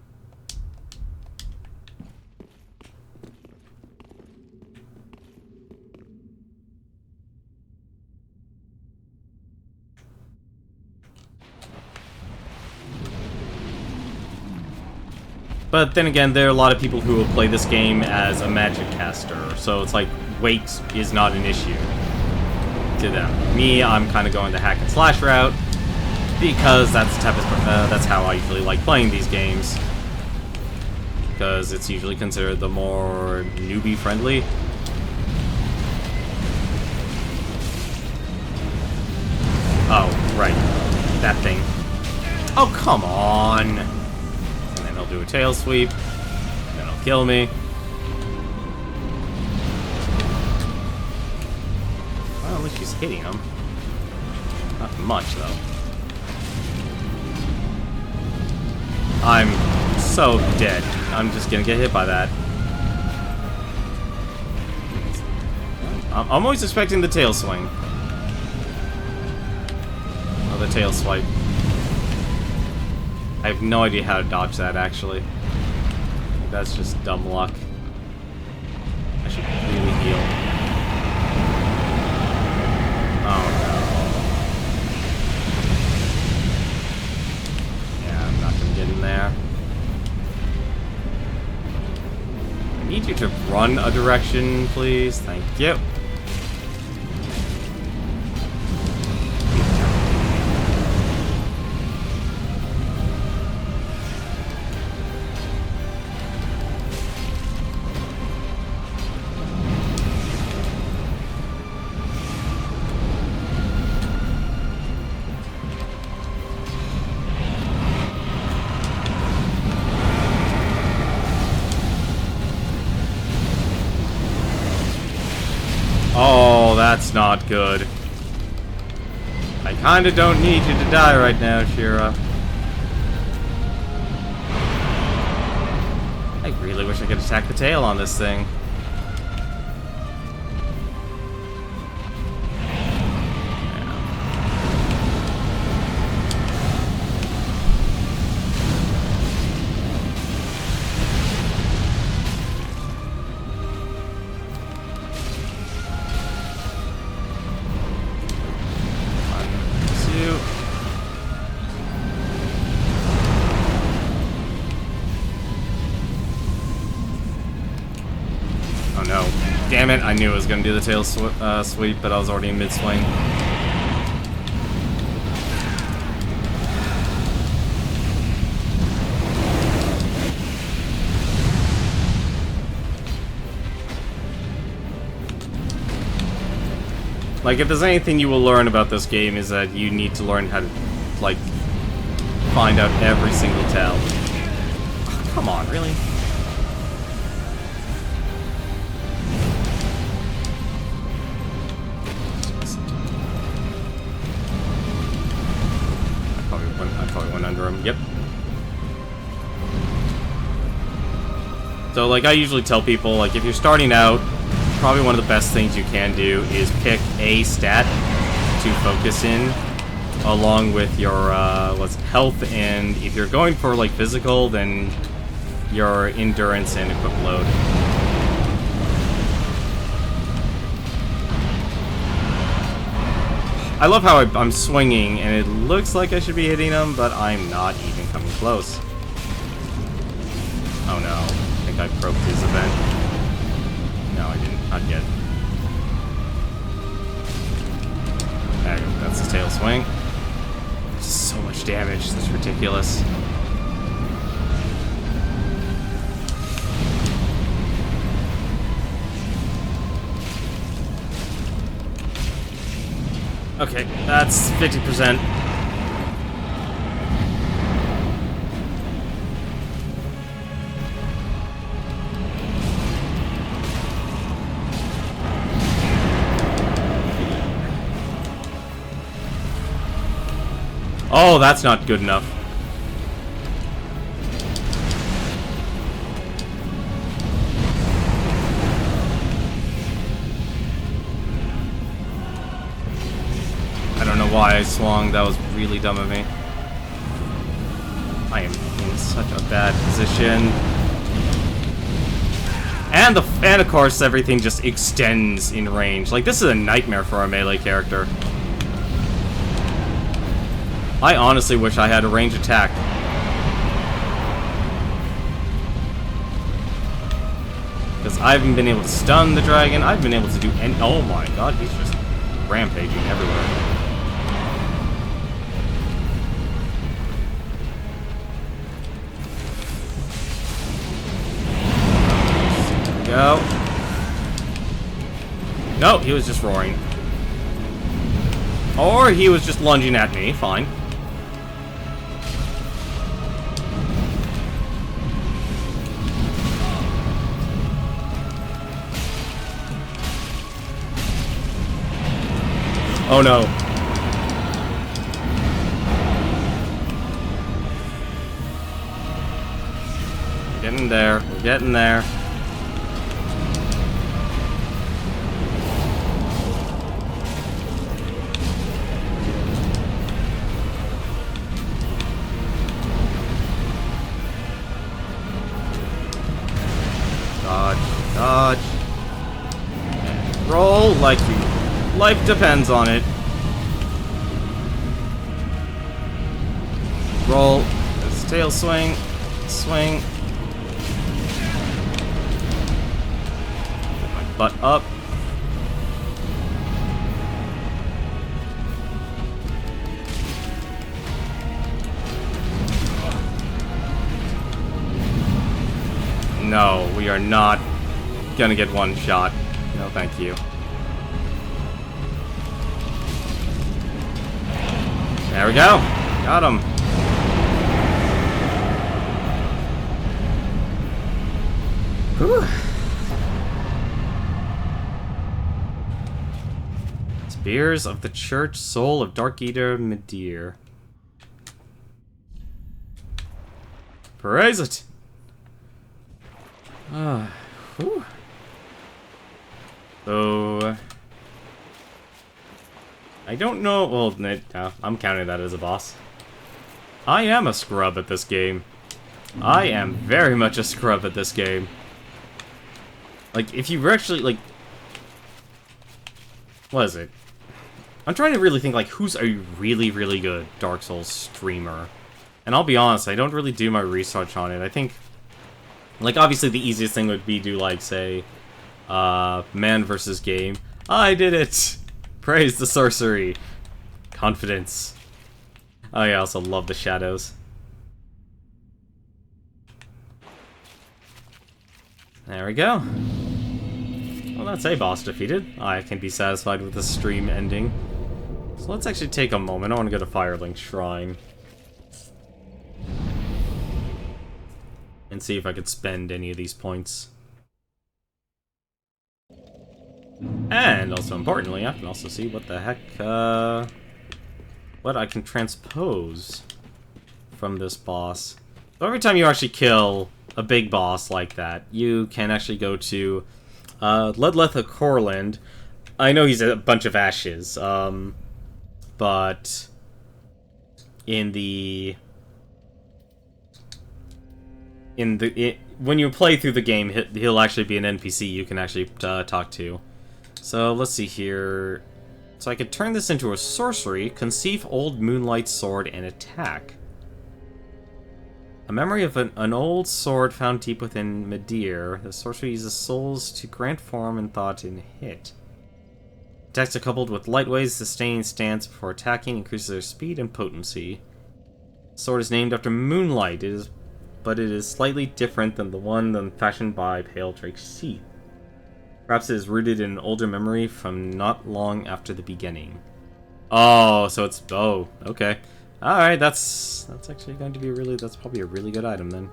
But then again, there are a lot of people who will play this game as a magic caster, so it's like, weight is not an issue to them. Me, I'm kind of going the hack and slash route, because that's the type of, that's how I usually like playing these games. Because it's usually considered the more newbie-friendly. Oh, right. That thing. Oh, come on! Do a tail sweep, then it'll kill me. Well, at least she's hitting him. Not much, though. I'm so dead. I'm just gonna get hit by that. I'm always expecting the tail swing. Or the tail swipe. I have no idea how to dodge that, actually. That's just dumb luck. I should really heal. Oh, no. Yeah, I'm not gonna get in there. I need you to run a direction, please. Thank you. Oh, that's not good. I kinda don't need you to die right now, Shira. I really wish I could attack the tail on this thing. Oh no. Damn it, I knew I was gonna do the tail sweep, but I was already in mid-swing. Like, if there's anything you will learn about this game is that you need to learn how to, like, find out every single tell. Oh, come on, really? I probably went under him. Yep. So, like, I usually tell people, like, if you're starting out, probably one of the best things you can do is pick a stat to focus in, along with your, health, and if you're going for, like, physical, then your endurance and equip load. I love how I'm swinging, and it looks like I should be hitting him, but I'm not even coming close. Oh no, I think I broke his event. No, I didn't. Not yet. There, that's his tail swing. Just so much damage, that's ridiculous. Okay, that's 50%. Oh, that's not good enough. I don't know why I swung. That was really dumb of me. I am in such a bad position. And of course everything just extends in range. Like, this is a nightmare for a melee character. I honestly wish I had a range attack. Because I haven't been able to stun the dragon. I've been able to do any— oh my god, he's just rampaging everywhere. There we go. No, he was just roaring. Or he was just lunging at me, fine. Oh no. We're getting there. We're getting there. Dodge. Dodge. Roll like you. Life depends on it. Roll. That's tail swing. Swing. Get my butt up. No, we are not gonna get one shot. No, thank you. There we go. Got him. Whew. Spears of the Church, Soul of Dark Eater Midir. Praise it. Whew. So I don't know. Well, I'm counting that as a boss. I am a scrub at this game. I am very much a scrub at this game. Like, if you were actually, like... what is it? I'm trying to really think, like, who's a really, really good Dark Souls streamer? And I'll be honest, I don't really do my research on it. I think, like, obviously the easiest thing would be to, like, say, man versus game. I did it! Praise the sorcery. Confidence. Oh yeah, I also love the shadows. There we go. Well, that's a boss defeated. I can be satisfied with the stream ending. So let's actually take a moment. I want to go to Firelink Shrine. And see if I could spend any of these points. And also importantly, I can also see what the heck, what I can transpose from this boss. So every time you actually kill a big boss like that, you can actually go to Ledletha Corland. I know he's a bunch of ashes, but when you play through the game, he'll actually be an NPC you can actually talk to. So let's see here. So I could turn this into a sorcery, conceive old moonlight sword, and attack. A memory of an old sword found deep within Medir. The sorcery uses souls to grant form and thought in hit. Attacks are coupled with lightweight, sustained stance before attacking, increases their speed and potency. The sword is named after Moonlight, but it is slightly different than the one fashioned by Pale Drake's Sheath. Perhaps it is rooted in an older memory from not long after the beginning. Oh, so it's... oh, okay. Alright, that's actually going to be that's probably a really good item then.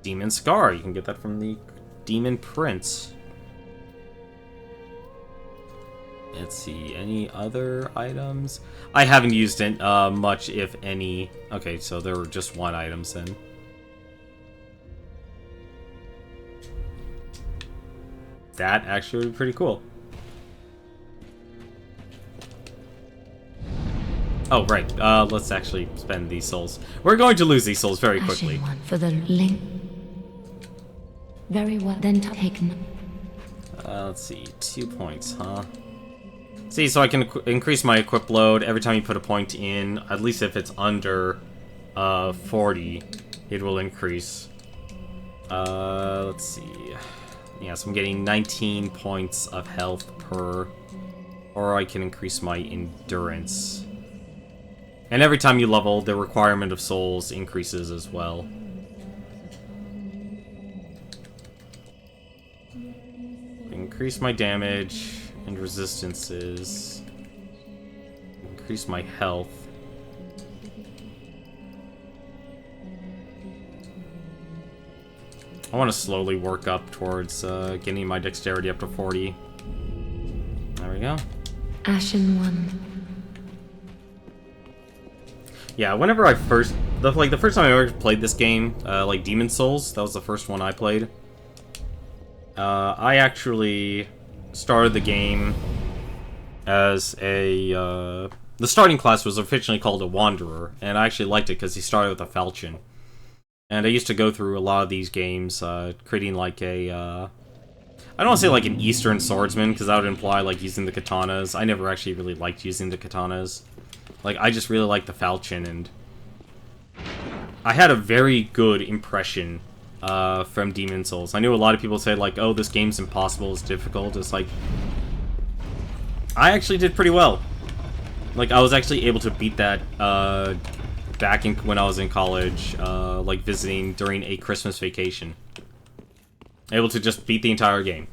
Demon Scar, you can get that from the Demon Prince. Let's see, any other items? I haven't used it much, if any. Okay, so there were just one items then. That actually would be pretty cool. Oh, right. Let's actually spend these souls. We're going to lose these souls very quickly. One for the link. Very well, then taken. Let's see. 2 points, huh? See, so I can increase my equip load every time you put a point in. At least if it's under 40, it will increase. Let's see. Yeah, so I'm getting 19 points of health per... or I can increase my endurance. And every time you level, the requirement of souls increases as well. Increase my damage and resistances. Increase my health. I want to slowly work up towards getting my dexterity up to 40. There we go. Ashen One. Yeah, whenever I first... the first time I ever played this game, like Demon Souls, that was the first one I played. I actually started the game as a... the starting class was officially called a Wanderer, and I actually liked it because he started with a Falchion. And I used to go through a lot of these games, creating like a... I don't want to say like an Eastern swordsman, because that would imply like using the katanas. I never actually really liked using the katanas. Like, I just really liked the Falchion, and I had a very good impression from Demon Souls. I knew a lot of people say, like, oh, this game's impossible, it's difficult. It's like, I actually did pretty well. Like, I was actually able to beat that back when I was in college, like, visiting during a Christmas vacation. Able to just beat the entire game,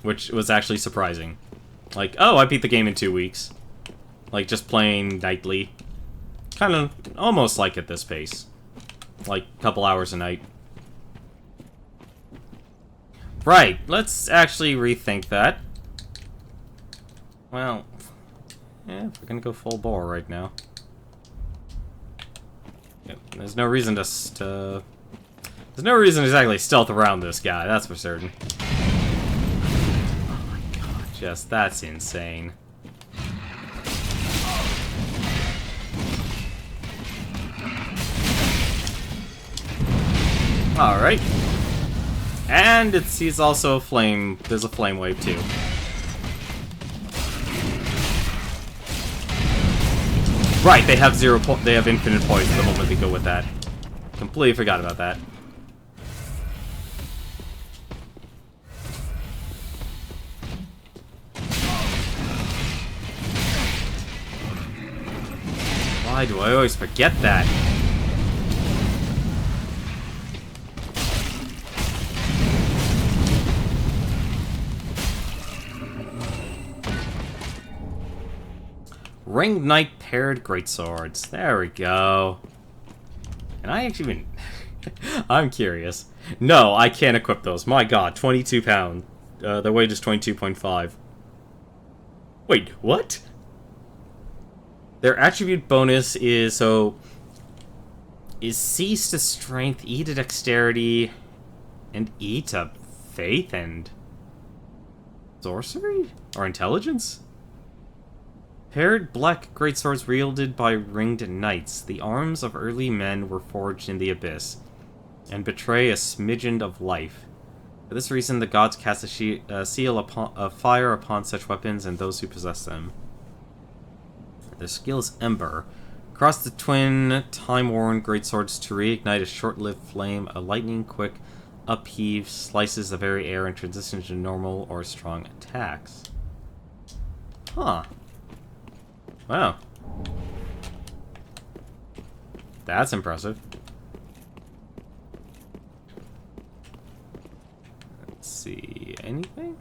which was actually surprising. Like, oh, I beat the game in 2 weeks. Like, just playing nightly. Kind of almost like at this pace. Like, a couple hours a night. Right, let's actually rethink that. Well, yeah, we're gonna go full bore right now. Yep, there's no reason to there's no reason to exactly stealth around this guy, that's for certain. Oh my god, just, that's insane. Alright. And he's also a flame. There's a flame wave too. Right, they have they have infinite poison the moment they go with that. Completely forgot about that. Why do I always forget that? Ringed Knight paired greatswords. There we go. And I actually been... I'm curious. No, I can't equip those. My god, 22 pounds. Their weight is 22.5. Wait, what? Their attribute bonus is, is C to strength, E to dexterity, and E to faith and sorcery? Or intelligence? Paired black greatswords wielded by ringed knights. The arms of early men were forged in the abyss, and betray a smidgen of life. For this reason, the gods cast a seal of fire upon such weapons and those who possess them. Their skill is Ember. Across the twin, time-worn greatswords to reignite a short-lived flame, a lightning-quick upheave slices the very air and transitions to normal or strong attacks. Huh. Wow. That's impressive. Let's see. Anything?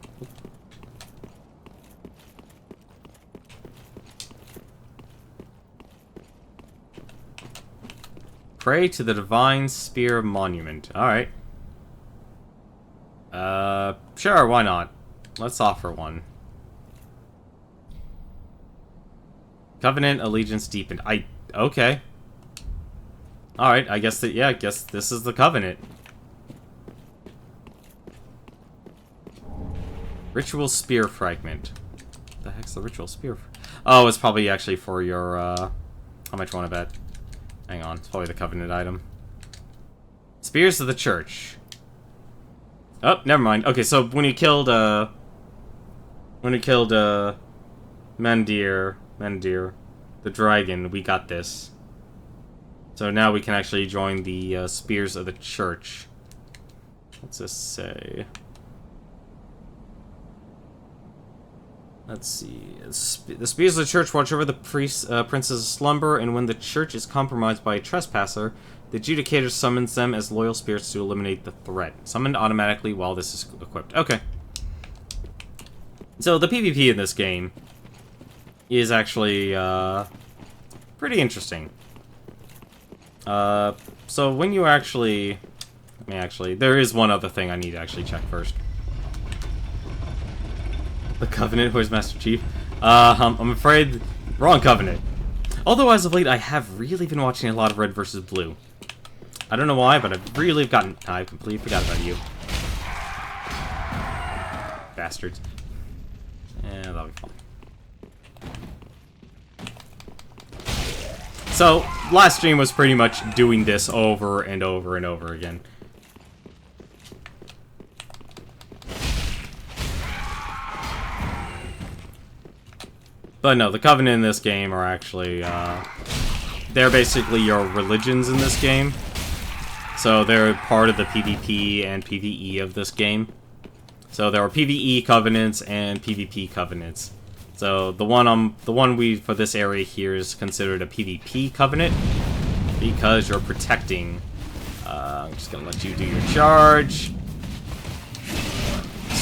Pray to the Divine Spear Monument. Alright. Sure, why not? Let's offer one. Covenant Allegiance Deepened. Okay. Alright, I guess I guess this is the Covenant. Ritual Spear Fragment. What the heck's the Ritual Spear? Oh, it's probably actually for your, how much you want to bet? Hang on, it's probably the Covenant item. Spears of the Church. Oh, never mind. Okay, so when you killed, Mandir, the dragon, we got this. So now we can actually join the, Spears of the Church. What's this say? Let's see. The Spears of the Church watch over the prince's slumber, and when the church is compromised by a trespasser, the Judicator summons them as loyal spirits to eliminate the threat. Summoned automatically while this is equipped. Okay. So the PvP in this game is actually, pretty interesting. So when you actually... there is one other thing I need to actually check first. The Covenant, where's Master Chief? I'm afraid... Wrong Covenant. Although, as of late, I have really been watching a lot of Red vs. Blue. I don't know why, but I've really gotten... I completely forgot about you. Bastards. Yeah, that'll be fun. So, last stream was pretty much doing this over and over and over again. But no, the Covenant in this game are actually, they're basically your religions in this game. So they're part of the PvP and PvE of this game. So there are PvE covenants and PvP covenants. So the one we for this area here is considered a PvP covenant because you're protecting. I'm just gonna let you do your charge.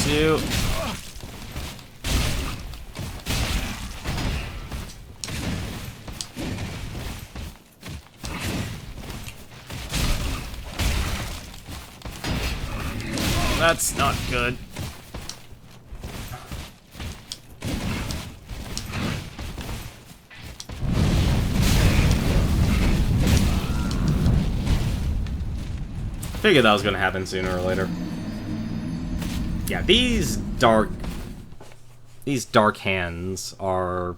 2. That's not good. Figured that was gonna happen sooner or later. Yeah, these dark hands are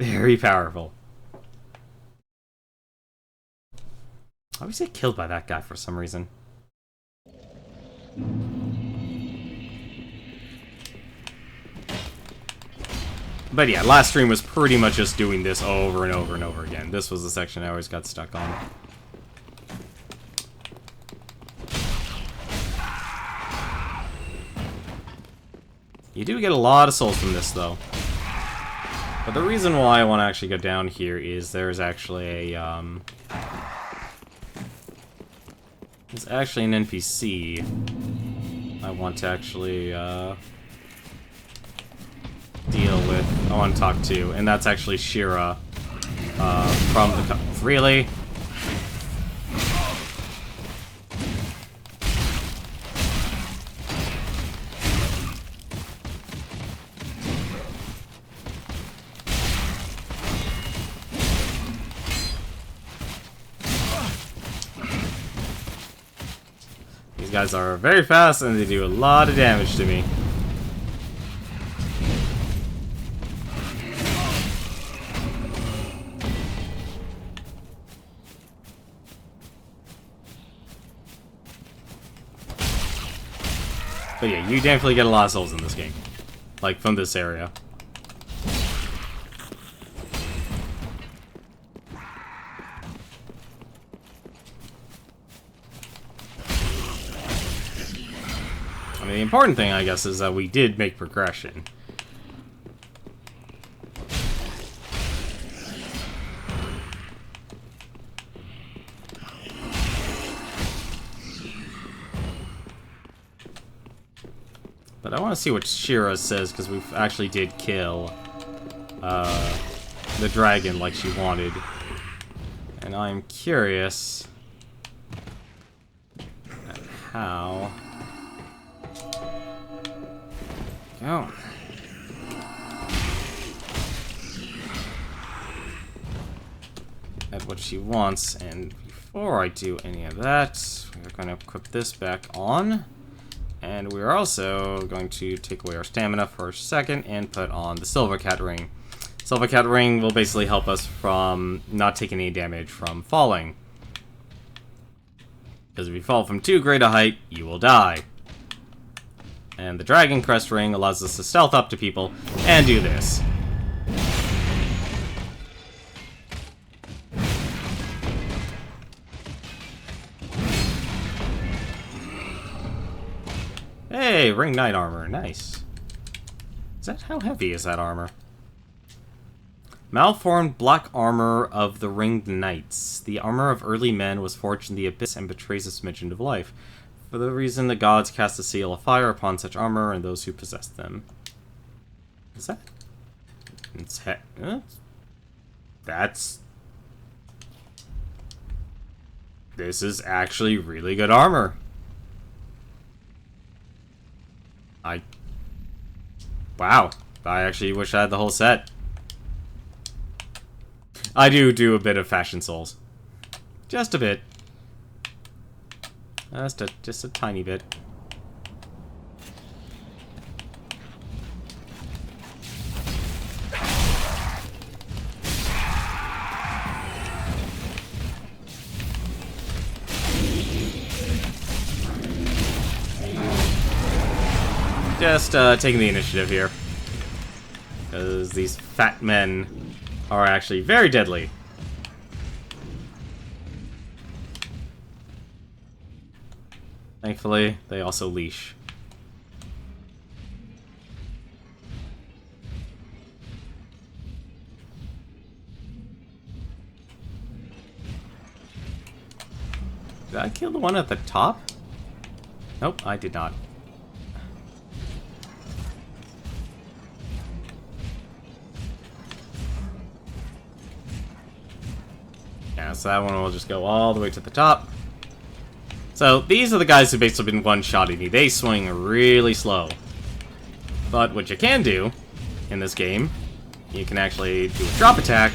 very powerful. I always get killed by that guy for some reason. But yeah, last stream was pretty much just doing this over and over and over again. This was the section I always got stuck on. You do get a lot of souls from this, though. But the reason why I want to actually go down here is there's actually a, There's actually an NPC I want to actually, deal with, I want to talk to, and that's actually Shira from the... Really? These guys are very fast and they do a lot of damage to me. But yeah, you definitely get a lot of souls in this game. Like, from this area. I mean, the important thing, I guess, is that we did make progression. But I want to see what Shira says, because we actually did kill the dragon like she wanted. And I'm curious at how... Oh. At what she wants, and before I do any of that, we're going to equip this back on. And we're also going to take away our stamina for a second and put on the Silver Cat Ring. Silver Cat Ring will basically help us from not taking any damage from falling. Because if you fall from too great a height, you will die. And the Dragon Crest Ring allows us to stealth up to people and do this. Hey, Ring Knight armor, nice. How heavy is that armor? Malformed black armor of the Ringed Knights. The armor of early men was forged in the abyss and betrays a smidgen of life. For the reason the gods cast a seal of fire upon such armor and those who possessed them. Is that? That's... This is actually really good armor. Wow. I actually wish I had the whole set. I do a bit of Fashion Souls. Just a bit. Just a tiny bit. Just taking the initiative here. Because these fat men are actually very deadly. Thankfully, they also leash. Did I kill the one at the top? Nope, I did not. Yeah, so that one will just go all the way to the top. So, these are the guys who've basically been one-shotting me. They swing really slow. But what you can do in this game, you can actually do a drop attack.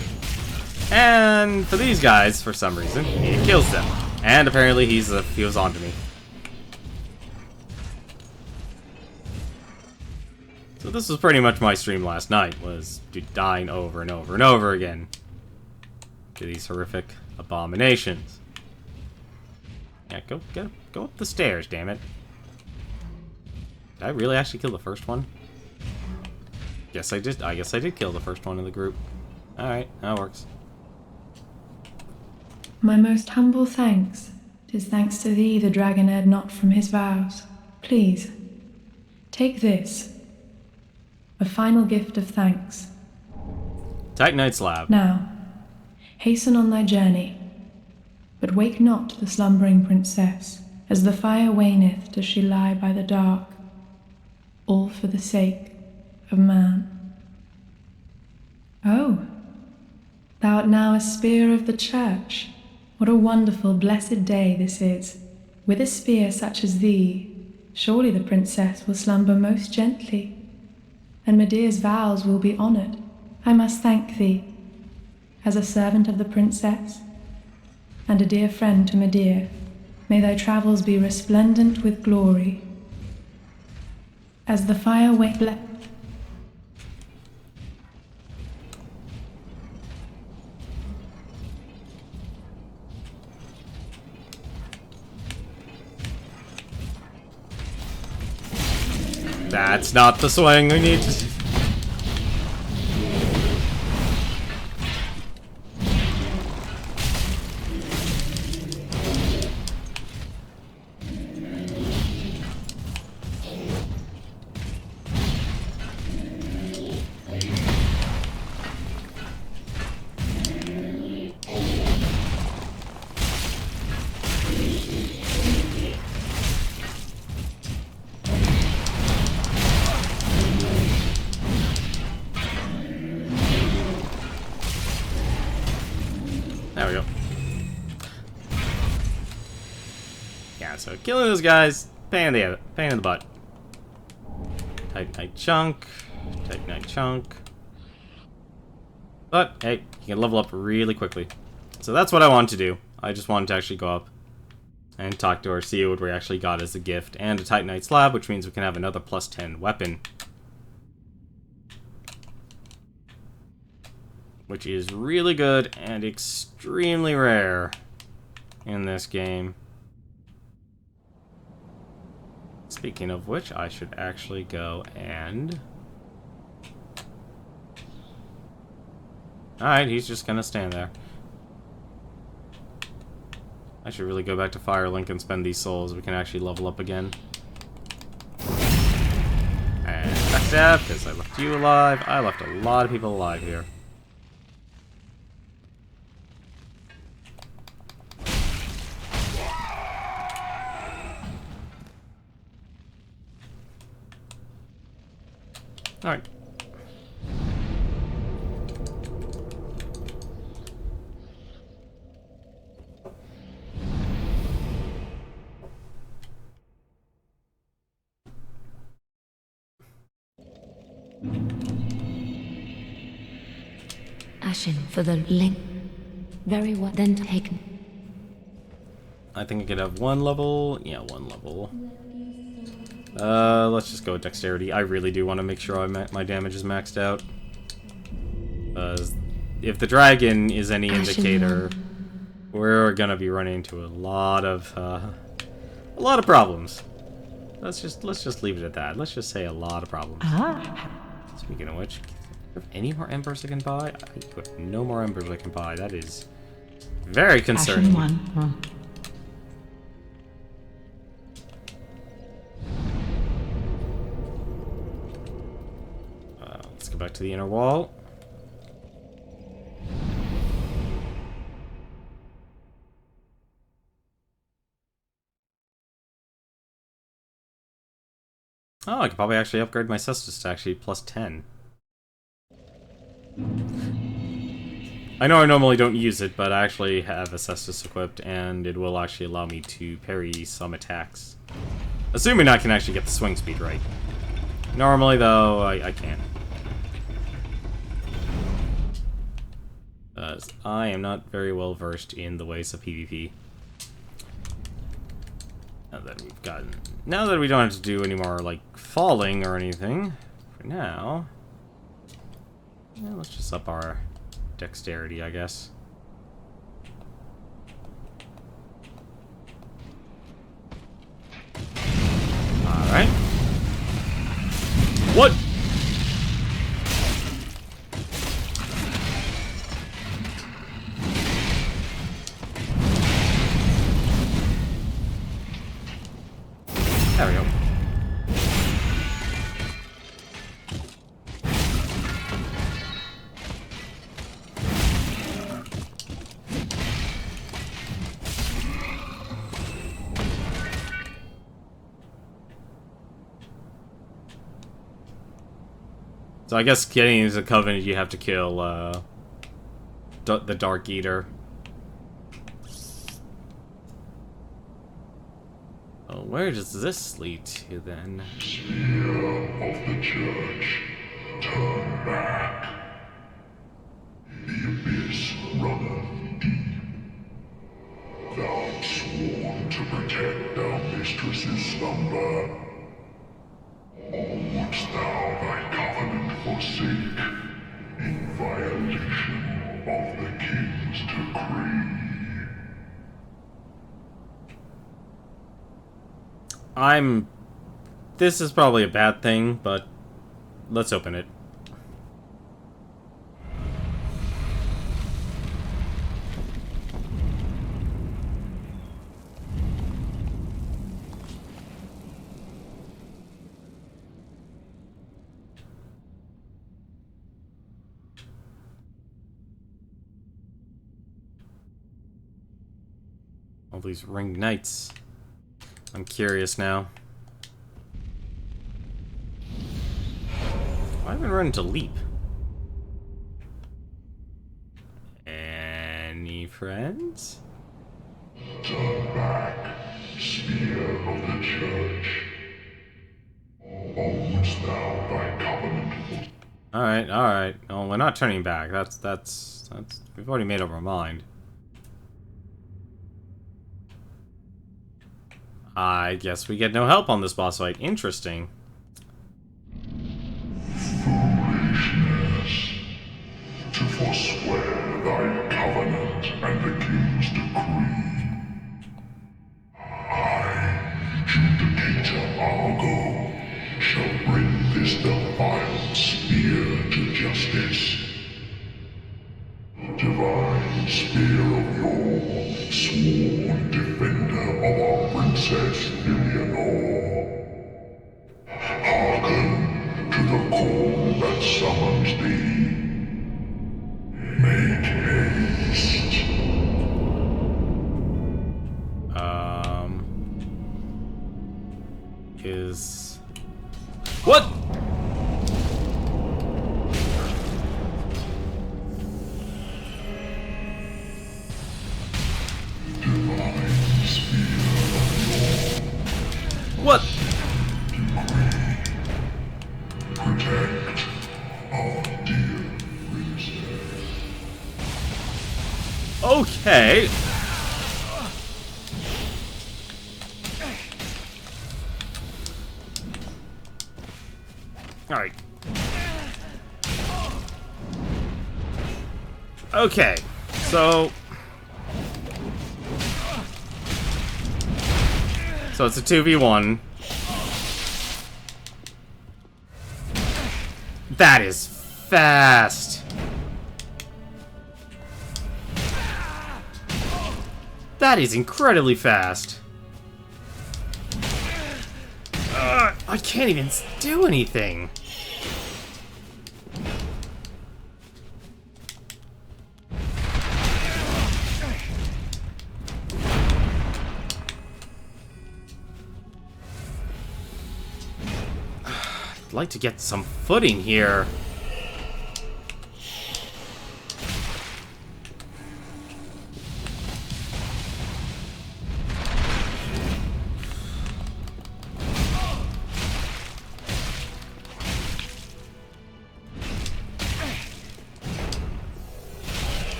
And for these guys, for some reason, it kills them. And apparently he was onto me. So this was pretty much my stream last night, was dying over and over and over again to these horrific abominations. Yeah, go up the stairs, damn it. Did I really actually kill the first one? Yes, I did. I guess I did kill the first one in the group. Alright, that works. My most humble thanks. 'Tis thanks to thee the dragon erred not from his vows. Please, take this. A final gift of thanks. Titanite slab. Now, hasten on thy journey. But wake not the slumbering princess, as the fire waneth does she lie by the dark, all for the sake of man. Oh, thou art now a spear of the church. What a wonderful, blessed day this is. With a spear such as thee, surely the princess will slumber most gently, and Medea's vows will be honored. I must thank thee, as a servant of the princess, and a dear friend to Medea. May thy travels be resplendent with glory. As the fire went That's not the swing we need to... There we go. Yeah, so killing those guys, pain in the butt. Titanite chunk, Titanite chunk. But hey, you can level up really quickly. So that's what I wanted to do. I just wanted to actually go up and talk to her, see what we actually got as a gift, and a Titanite slab, which means we can have another +10 weapon. Which is really good and extremely rare in this game. Speaking of which, I should actually go and... Alright, he's just gonna stand there. I should really go back to Firelink and spend these souls. We can actually level up again. And backstab, because I left you alive. I left a lot of people alive here. Alright. Ashen for the link. Very well then taken. I think I could have one level. Yeah, one level. Let's just go with dexterity. I really do want to make sure my damage is maxed out. If the dragon is any indicator, we're gonna be running into a lot of problems. Let's just leave it at that. Let's just say a lot of problems. Speaking of which, do you have any more embers I can buy? I have no more embers I can buy. That is very concerning. Ashen one. Let's go back to the inner wall. Oh, I could probably actually upgrade my Cestus to actually +10. I know I normally don't use it, but I actually have a Cestus equipped, and it will actually allow me to parry some attacks. Assuming I can actually get the swing speed right. Normally, though, I can't. I am not very well versed in the ways of PvP. Now that we don't have to do any more, like, falling or anything, for now, yeah, let's just up our dexterity, I guess. Alright. What? There we go. So I guess getting into the Covenant, you have to kill, the Dark Eater. Oh, where does this lead to, then? Spear of the Church, turn back. The abyss runneth deep. Thou sworn to protect thou mistress's slumber. Or wouldst thou thy covenant forsake, in violation of the king's decree? This is probably a bad thing, but let's open it. All these ringed knights. I'm curious now. Why have I run to leap? Any friends? Turn back, spear of the Church. Or wouldst thou thy covenant forsake? Alright, alright. Oh, we're not turning back. That's we've already made up our mind. I guess we get no help on this boss fight. Interesting. Foolishness, to forswear thy covenant and the king's decree. I, Judicator Argo, shall bring this defiled spear to justice. Divine spear of yore, sworn defender of our princess Eleanor. Hearken to the call that summons thee. Make haste. Is... What?! Divine spear of yore, What? protect our dear princess. Okay. Alright. Okay. So it's a 2v1. That is fast. That is incredibly fast. I can't even do anything. I'd like to get some footing here.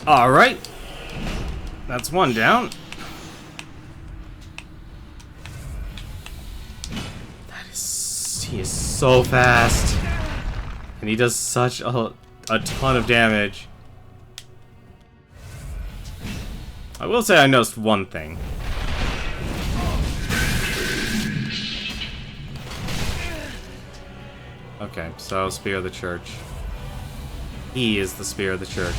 Alright. That's one down. He is so fast. And he does such a ton of damage. I will say I noticed one thing. Okay, so Spear of the Church. He is the Spear of the Church.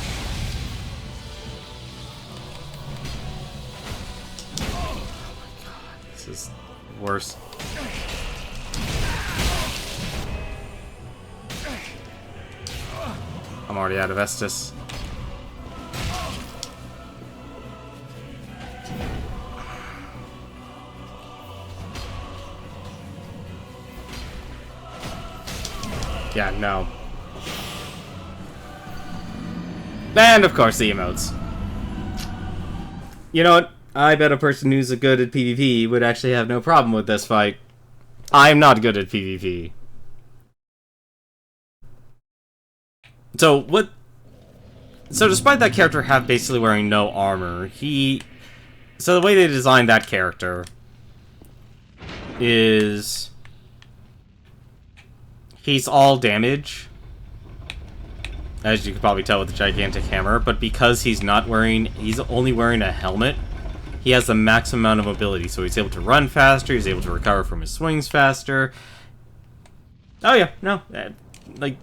This is worse. I'm already out of Estus. Yeah, no. And, of course, the emotes. You know what? I bet a person who's good at PvP would actually have no problem with this fight. I'm not good at PvP. So, what... So, despite that character basically wearing no armor, So, the way they designed that character is... He's all damage, as you can probably tell with the gigantic hammer, but because he's only wearing a helmet, he has the maximum amount of mobility, so he's able to run faster, he's able to recover from his swings faster. Oh yeah, no, like,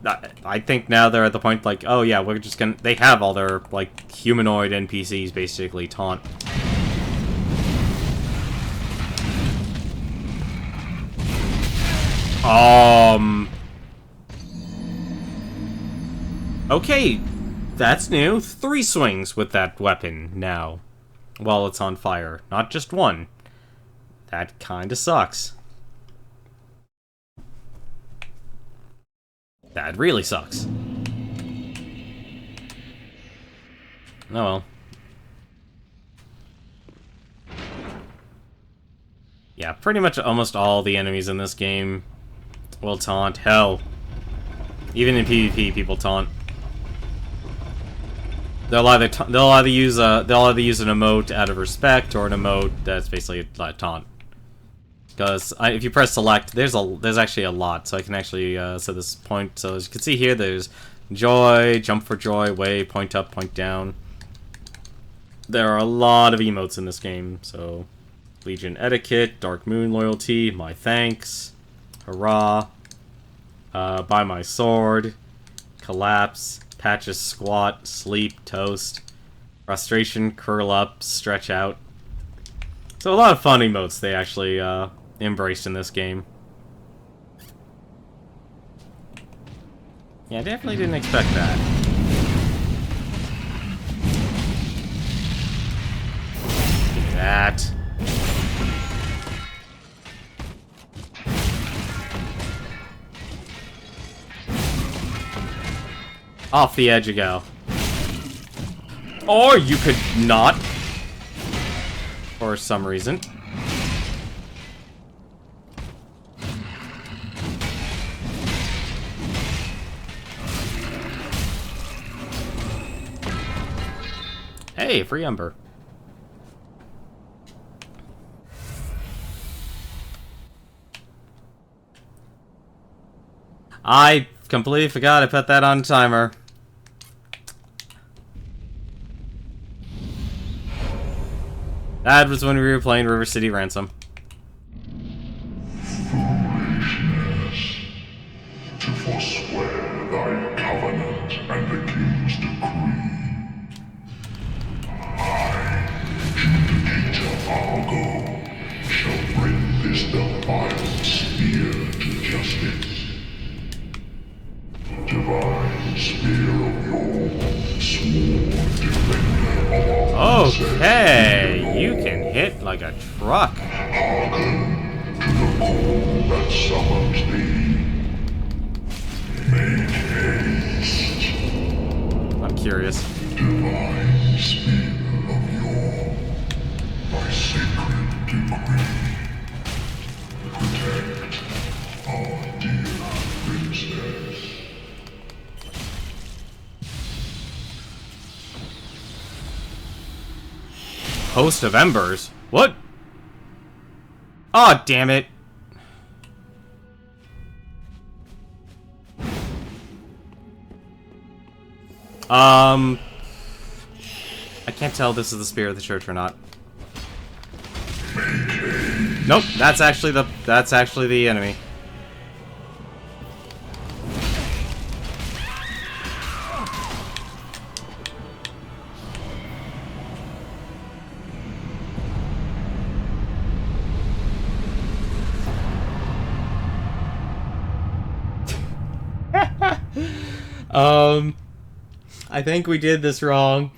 I think now they're at the point, like, oh yeah, we're just gonna, they have all their, like, humanoid NPCs basically taunt. Okay, that's new. 3 swings with that weapon now, while it's on fire. Not just 1. That kinda sucks. That really sucks. Oh well. Yeah, pretty much almost all the enemies in this game will taunt. Hell, even in PvP, people taunt. They'll either use an emote out of respect, or an emote that's basically a taunt. Because if you press select, there's actually a lot. So I can actually set this point. So as you can see here, there's joy, jump for joy, way, point up, point down. There are a lot of emotes in this game. So Legion etiquette, Dark Moon loyalty, my thanks, hurrah, buy my sword, collapse, patches, squat, sleep, toast, frustration, curl up, stretch out. So a lot of fun emotes they actually embraced in this game. Yeah, I definitely didn't expect that. Give me that. Off the edge you go. Or you could not. For some reason. Hey, free ember. I completely forgot I put that on timer. That was when we were playing River City Ransom. Foolishness. To forswear thy covenant and the king's decree. Judicator Argo, shall bring this defiled spear to justice. Divine spear of yore, sworn defender of our Okay, you can hit like a truck. Hearken to the call that summons thee. Make haste. I'm curious. Divine spear of yore, by sacred decree. Protect our dear princess. Host of Embers? What? Aw, damn it. I can't tell if this is the Spear of the Church or not. Nope, that's actually the enemy. I think we did this wrong.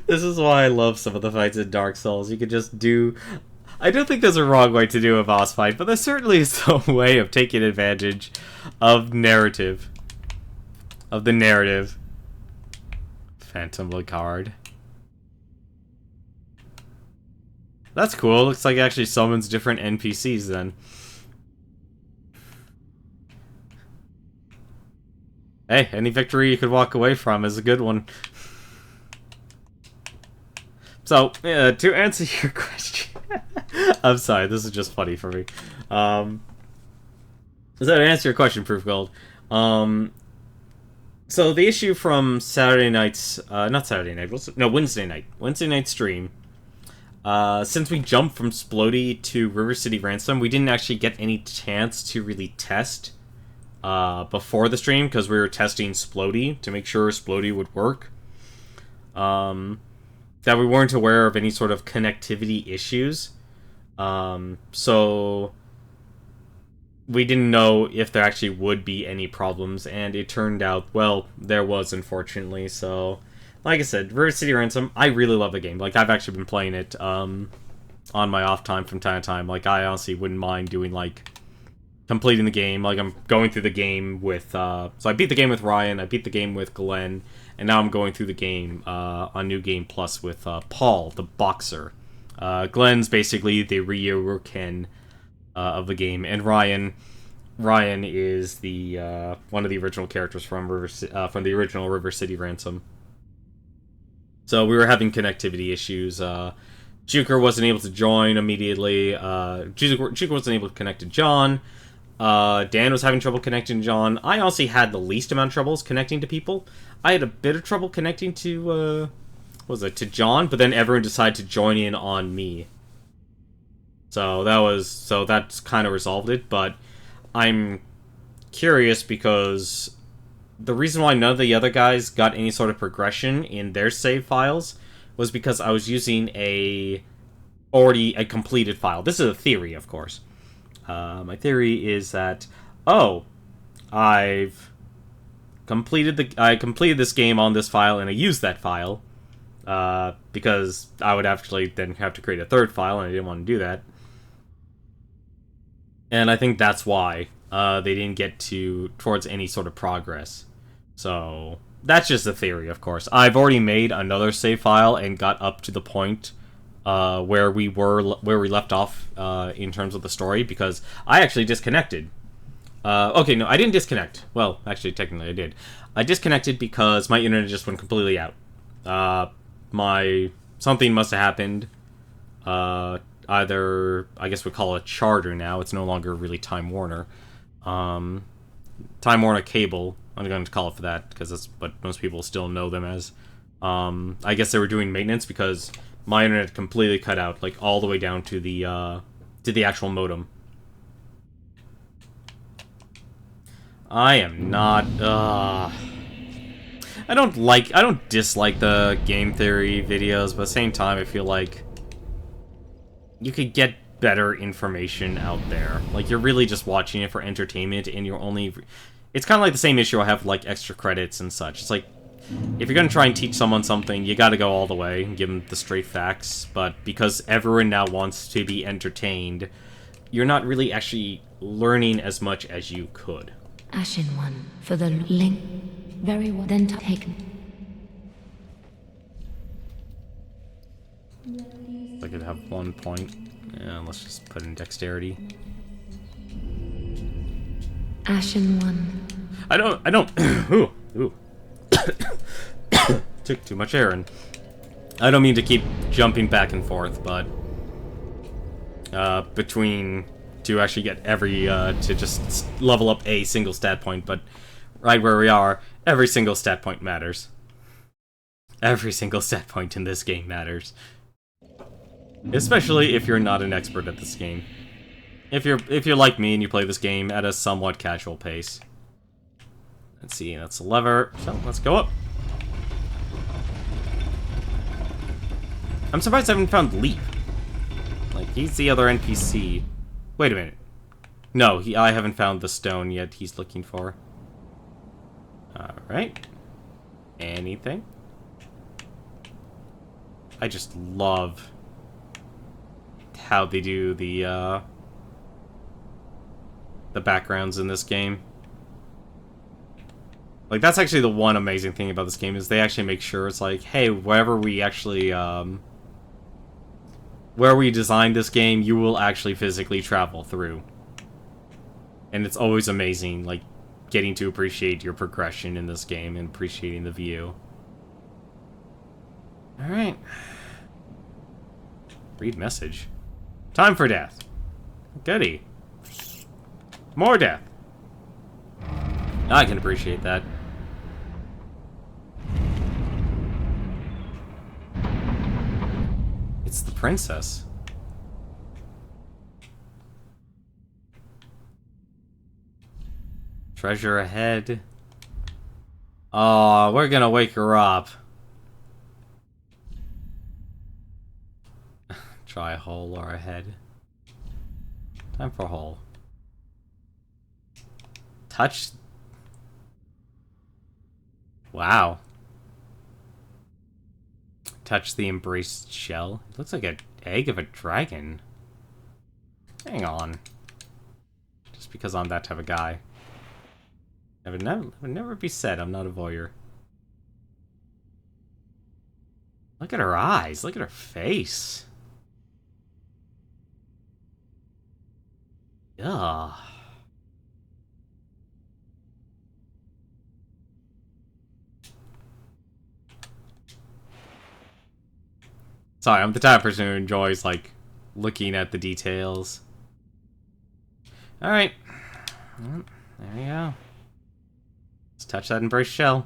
This is why I love some of the fights in Dark Souls. You could just do... I don't think there's a wrong way to do a boss fight, but there certainly is some way of taking advantage of narrative. Of the narrative. Phantom Lacard. That's cool. Looks like it actually summons different NPCs then. Hey, any victory you could walk away from is a good one. So, to answer your question... I'm sorry, this is just funny for me. So to answer your question, Proof Gold. So the issue from Saturday night's... not Saturday night, Wednesday night. Wednesday night stream. Since we jumped from Splody to River City Ransom, we didn't actually get any chance to really test before the stream, because we were testing Splody to make sure Splody would work. That we weren't aware of any sort of connectivity issues. So we didn't know if there actually would be any problems, and it turned out, well, there was, unfortunately. So, like I said, River City Ransom, I really love the game. Like, I've actually been playing it on my off time from time to time. Like, I honestly wouldn't mind doing, like, completing the game. Like, I'm going through the game with, so I beat the game with Ryan, I beat the game with Glenn, and now I'm going through the game on New Game Plus with Paul, the boxer. Glenn's basically the Ryu-Ken of the game, and Ryan is the one of the original characters from the original River City Ransom. So we were having connectivity issues. Juker wasn't able to join immediately. Juker wasn't able to connect to John. Dan was having trouble connecting to John. I honestly had the least amount of troubles connecting to people. I had a bit of trouble connecting to to John, but then everyone decided to join in on me. So that's kind of resolved it, but I'm curious because the reason why none of the other guys got any sort of progression in their save files was because I was using a completed file. This is a theory, of course. My theory is that, I completed this game on this file and I used that file. Because I would actually then have to create a third file, and I didn't want to do that. And I think that's why they didn't get towards any sort of progress. So that's just a theory, of course. I've already made another save file and got up to the point where we left off in terms of the story, because I actually disconnected. Okay, no, I didn't disconnect. Well, actually, technically I did. I disconnected because my internet just went completely out. Something must have happened. Either, I guess we call it Charter now. It's no longer really Time Warner. Time Warner Cable. I'm going to call it for that, because that's what most people still know them as. I guess they were doing maintenance because my internet completely cut out, like all the way down to the actual modem. I am not, I don't dislike the game theory videos, but at the same time, I feel like you could get better information out there. Like, you're really just watching it for entertainment, and you're only... It's kind of like the same issue I have, like, extra credits and such. It's like, if you're going to try and teach someone something, you gotta go all the way and give them the straight facts, but because everyone now wants to be entertained, you're not really actually learning as much as you could. Ashen one for the link. Very well, then taken. I could have 1 point. Yeah, let's just put in dexterity. Ashen one. I don't. Ooh. Took too much air, and I don't mean to keep jumping back and forth, but to actually get to just level up a single stat point, but right where we are, every single stat point matters. Every single stat point in this game matters. Especially if you're not an expert at this game. If you're like me and you play this game at a somewhat casual pace. Let's see, that's a lever, so let's go up. I'm surprised I haven't found Leap. Like, He's the other NPC. Wait a minute. No, I haven't found the stone yet he's looking for. Alright. Anything? I just love how they do the backgrounds in this game. Like, that's actually the one amazing thing about this game, is they actually make sure it's like, hey, wherever we actually, where we designed this game, you will actually physically travel through. And it's always amazing, like, getting to appreciate your progression in this game and appreciating the view. Alright. Read message. Time for death. Goody. More death. I can appreciate that. It's the princess. Treasure ahead. Oh, we're gonna wake her up. Try a hole or ahead. Time for a hole. Touch. Wow. Touch the embraced shell. It looks like an egg of a dragon. Hang on. Just because I'm that type of guy. I would never be said I'm not a voyeur. Look at her eyes. Look at her face. Ugh. Sorry, I'm the type of person who enjoys, like, looking at the details. Alright. Well, there you go. Let's touch that embrace shell.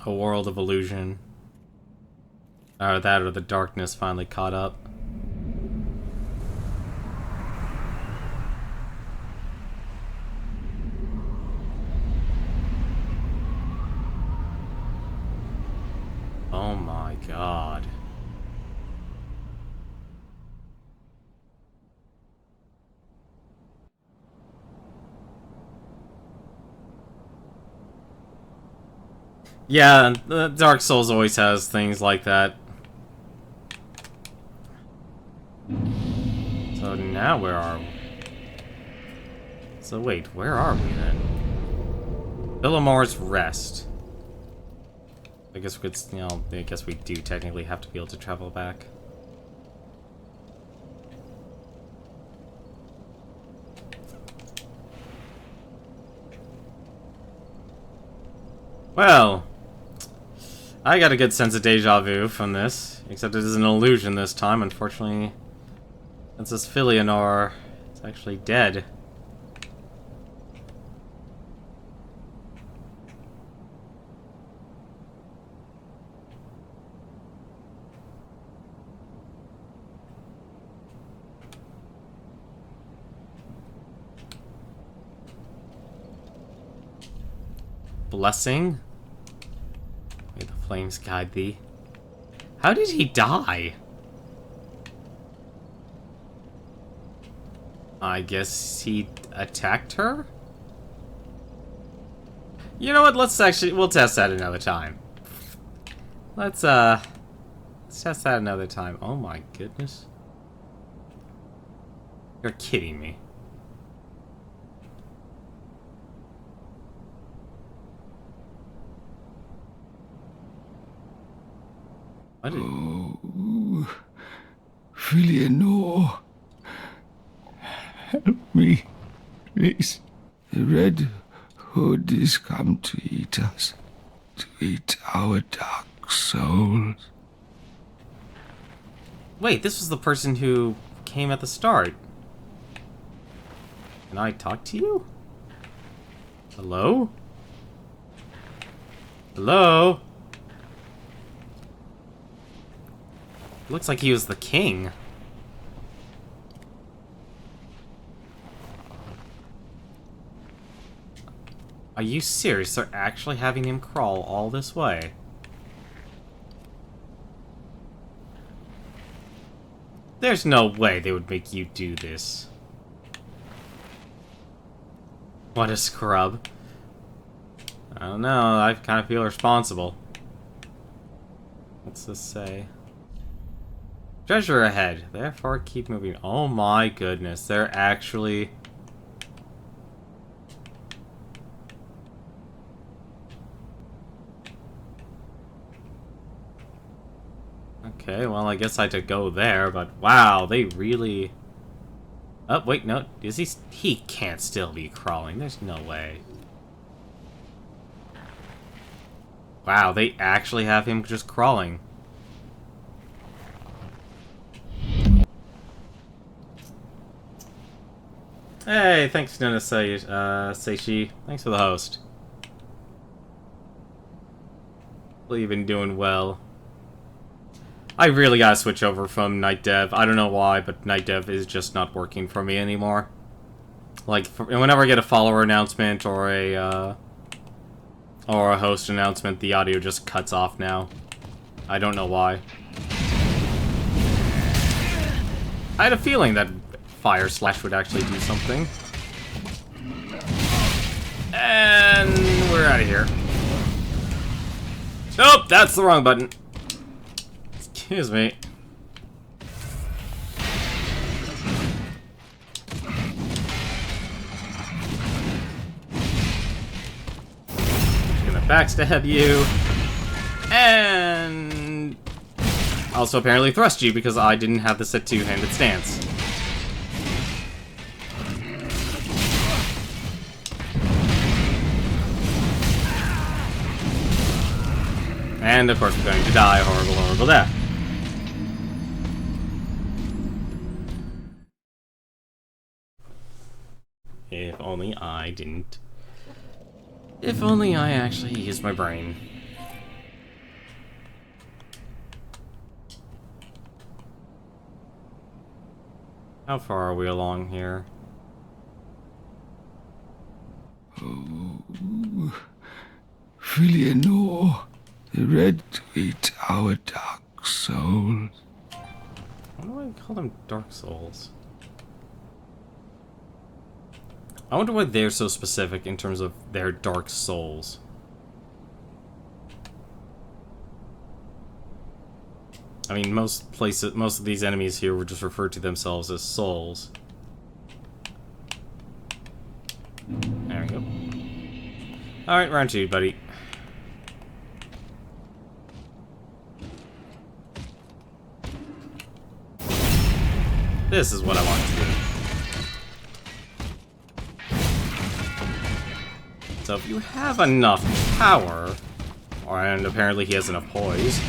A world of illusion. Or that, or the darkness finally caught up. Oh my god. Yeah, Dark Souls always has things like that. So now where are we? So wait, where are we then? Villamore's Rest. I guess we could, you know, I guess we do technically have to be able to travel back. Well, I got a good sense of deja vu from this, except it is an illusion this time, unfortunately. Princess Filianor is actually dead. Blessing? May the flames guide thee. How did he die? I guess he attacked her? You know what, we'll test that another time. Let's test that another time. Oh my goodness. You're kidding me. What did... Oh, Filianor, help me, please. The Red Hood is come to eat us, to eat our dark souls. Wait, this was the person who came at the start. Can I talk to you? Hello? Hello? Looks like he was the king. Are you serious? They're actually having him crawl all this way? There's no way they would make you do this. What a scrub. I don't know, I kind of feel responsible. What's this say? Treasure ahead, therefore keep moving. Oh my goodness, they're actually... Okay, well I guess I had to go there, but wow, they really... Oh, wait, no, is he can't still be crawling, there's no way. Wow, they actually have him just crawling. Hey, thanks, Nuna Seishi. Thanks for the host. Well, you've been doing well. I really gotta switch over from Night Dev. I don't know why, but Night Dev is just not working for me anymore. Like, whenever I get a follower announcement or a host announcement, the audio just cuts off now. I don't know why. I had a feeling that Fire Slash would actually do something. And we're out of here. Nope, that's the wrong button. Excuse me. Gonna backstab you. And also apparently thrust you because I didn't have this at two-handed stance. And of course we're going to die a horrible, horrible death. If only I didn't. If only I actually used my brain. How far are we along here? Oh, Filianor, the Red to eat our dark souls. Why do I call them Dark Souls? I wonder why they're so specific in terms of their Dark Souls. I mean, most of these enemies here would just refer to themselves as souls. There we go. Alright, round two, buddy. This is what I want to do. So if you have enough power, and apparently he has enough poise,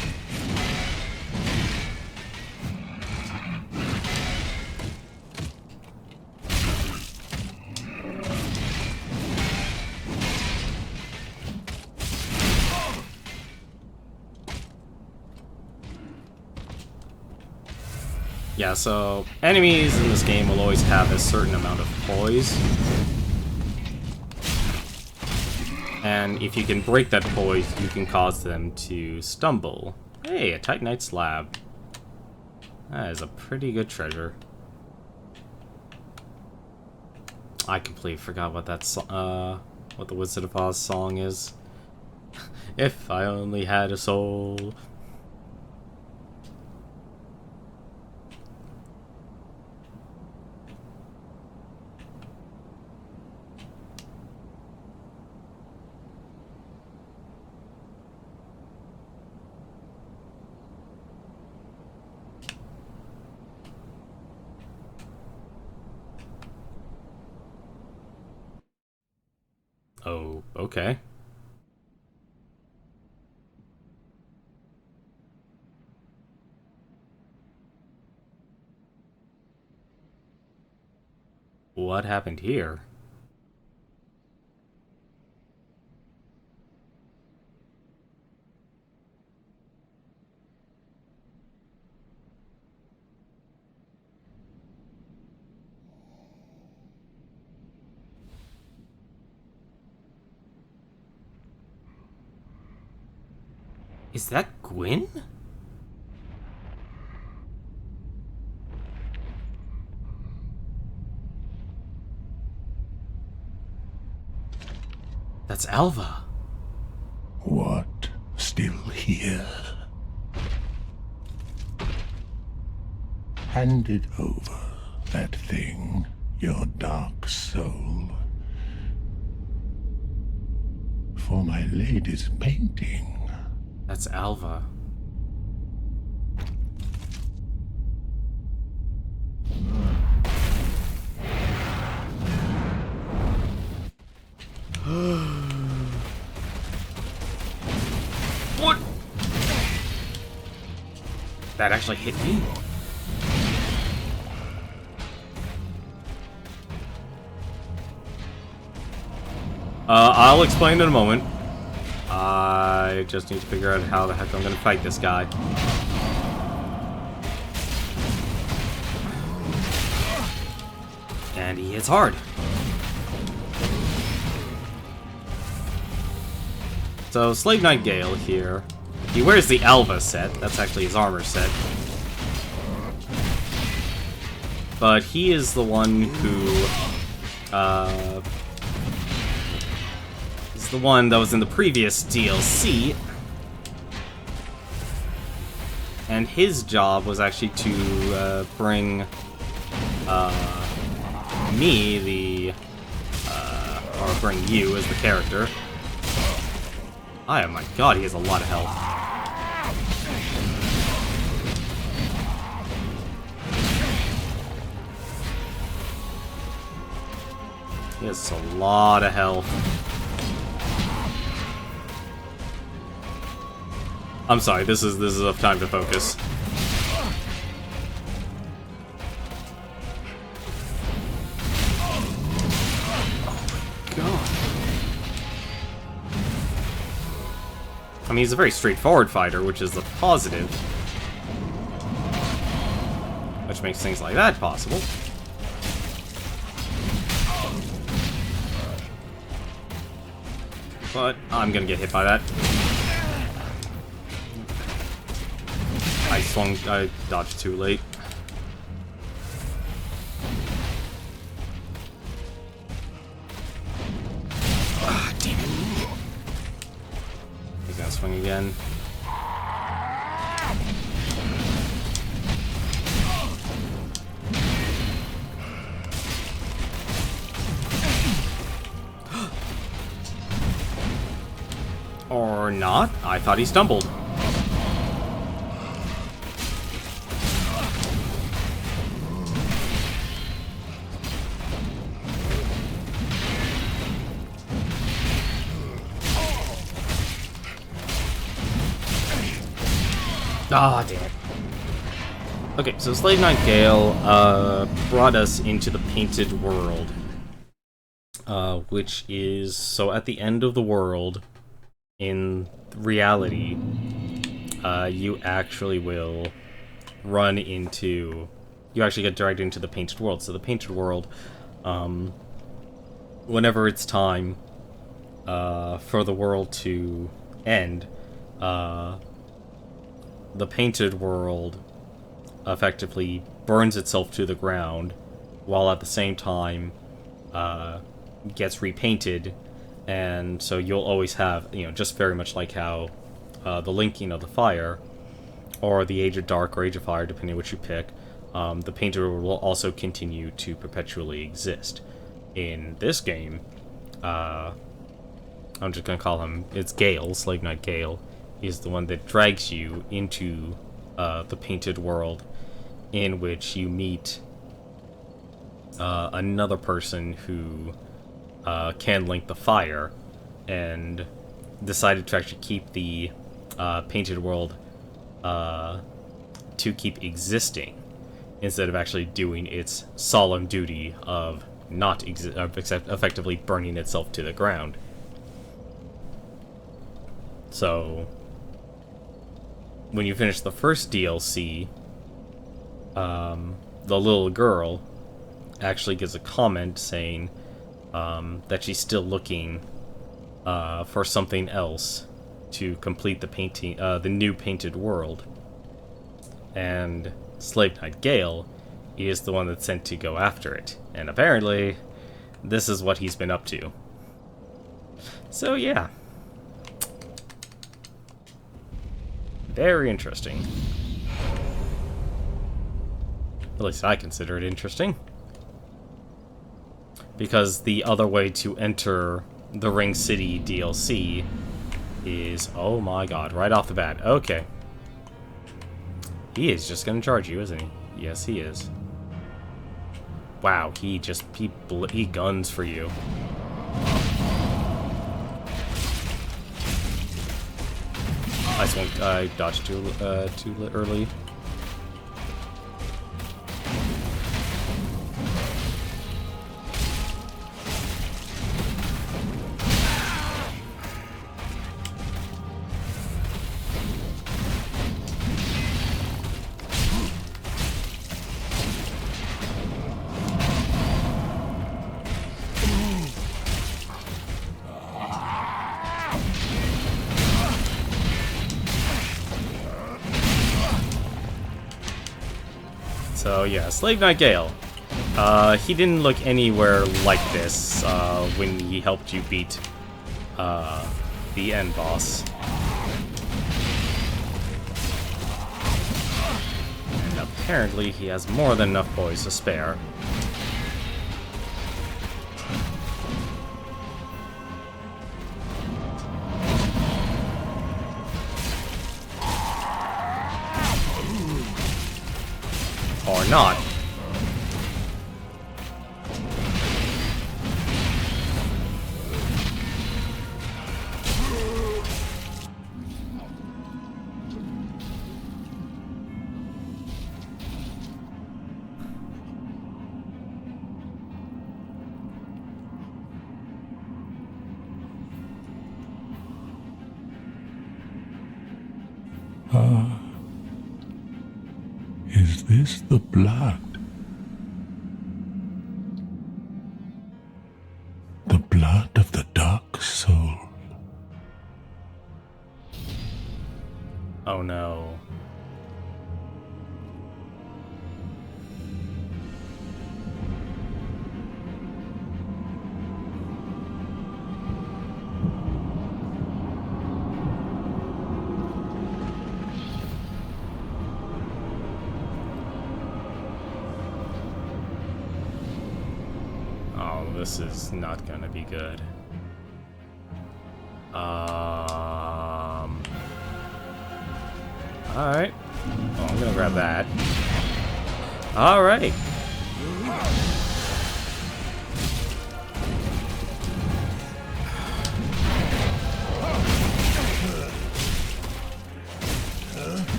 yeah, so enemies in this game will always have a certain amount of poise. And if you can break that poise, you can cause them to stumble. Hey, a Titanite slab. That is a pretty good treasure. I completely forgot what that what the Wizard of Oz song is. If I only had a soul. Oh, okay. What happened here? Is that Gwyn? That's Alva. What? Still here? Hand it over, that thing, your dark soul. For my lady's painting. That's Alva. What? That actually hit me? I'll explain in a moment. I just need to figure out how the heck I'm gonna fight this guy. And he hits hard. So, Slave Knight Gale here. He wears the Alva set. That's actually his armor set. But he is the one who, is the one that was in the previous DLC. And his job was actually to, bring, me, the, or bring you as the character. Oh my god, he has a lot of health. He has a lot of health. I'm sorry, this is enough time to focus. I mean, he's a very straightforward fighter, which is a positive. Which makes things like that possible. But I'm gonna get hit by that. I dodged too late. Ah, damn it. He's gonna swing again. Or not. I thought he stumbled. Ah, damn it. Okay, so Slave Knight Gale brought us into the Painted World. Which is... So at the end of the world, in reality, you actually will run into... You actually get dragged into the Painted World. So the Painted World, whenever it's time for the world to end, the painted world effectively burns itself to the ground, while at the same time gets repainted, and so you'll always have, just very much like how the linking of the fire, or the Age of Dark or Age of Fire, depending on which you pick, the painted world will also continue to perpetually exist. In this game, I'm just gonna call him, it's Gale, Slave Knight Gale, is the one that drags you into the painted world, in which you meet another person who can link the fire, and decided to actually keep the painted world to keep existing, instead of actually doing its solemn duty of not effectively burning itself to the ground. So, when you finish the first DLC, the little girl actually gives a comment saying that she's still looking for something else to complete the new painted world. And Slave Knight Gale is the one that's sent to go after it. And apparently, this is what he's been up to. So yeah. Very interesting. At least I consider it interesting. Because the other way to enter the Ring City DLC is... oh my god, right off the bat. Okay. He is just gonna charge you, isn't he? Yes, he is. Wow, he guns for you. I dodged too early. So yeah, Slave Knight Gale. He didn't look anywhere like this when he helped you beat the end boss. And apparently he has more than enough boys to spare. Or not. Is this the blood? The blood of the dark soul? Oh no. This is not gonna be good. Alright. Oh, I'm gonna grab that. Alright.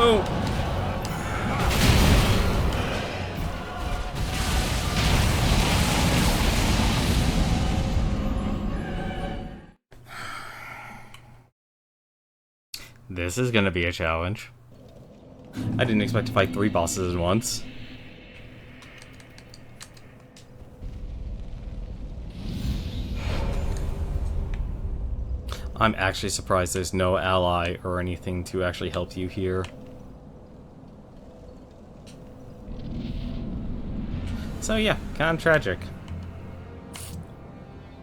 No! This is gonna be a challenge. I didn't expect to fight 3 bosses at once. I'm actually surprised there's no ally or anything to actually help you here. So yeah, kind of tragic.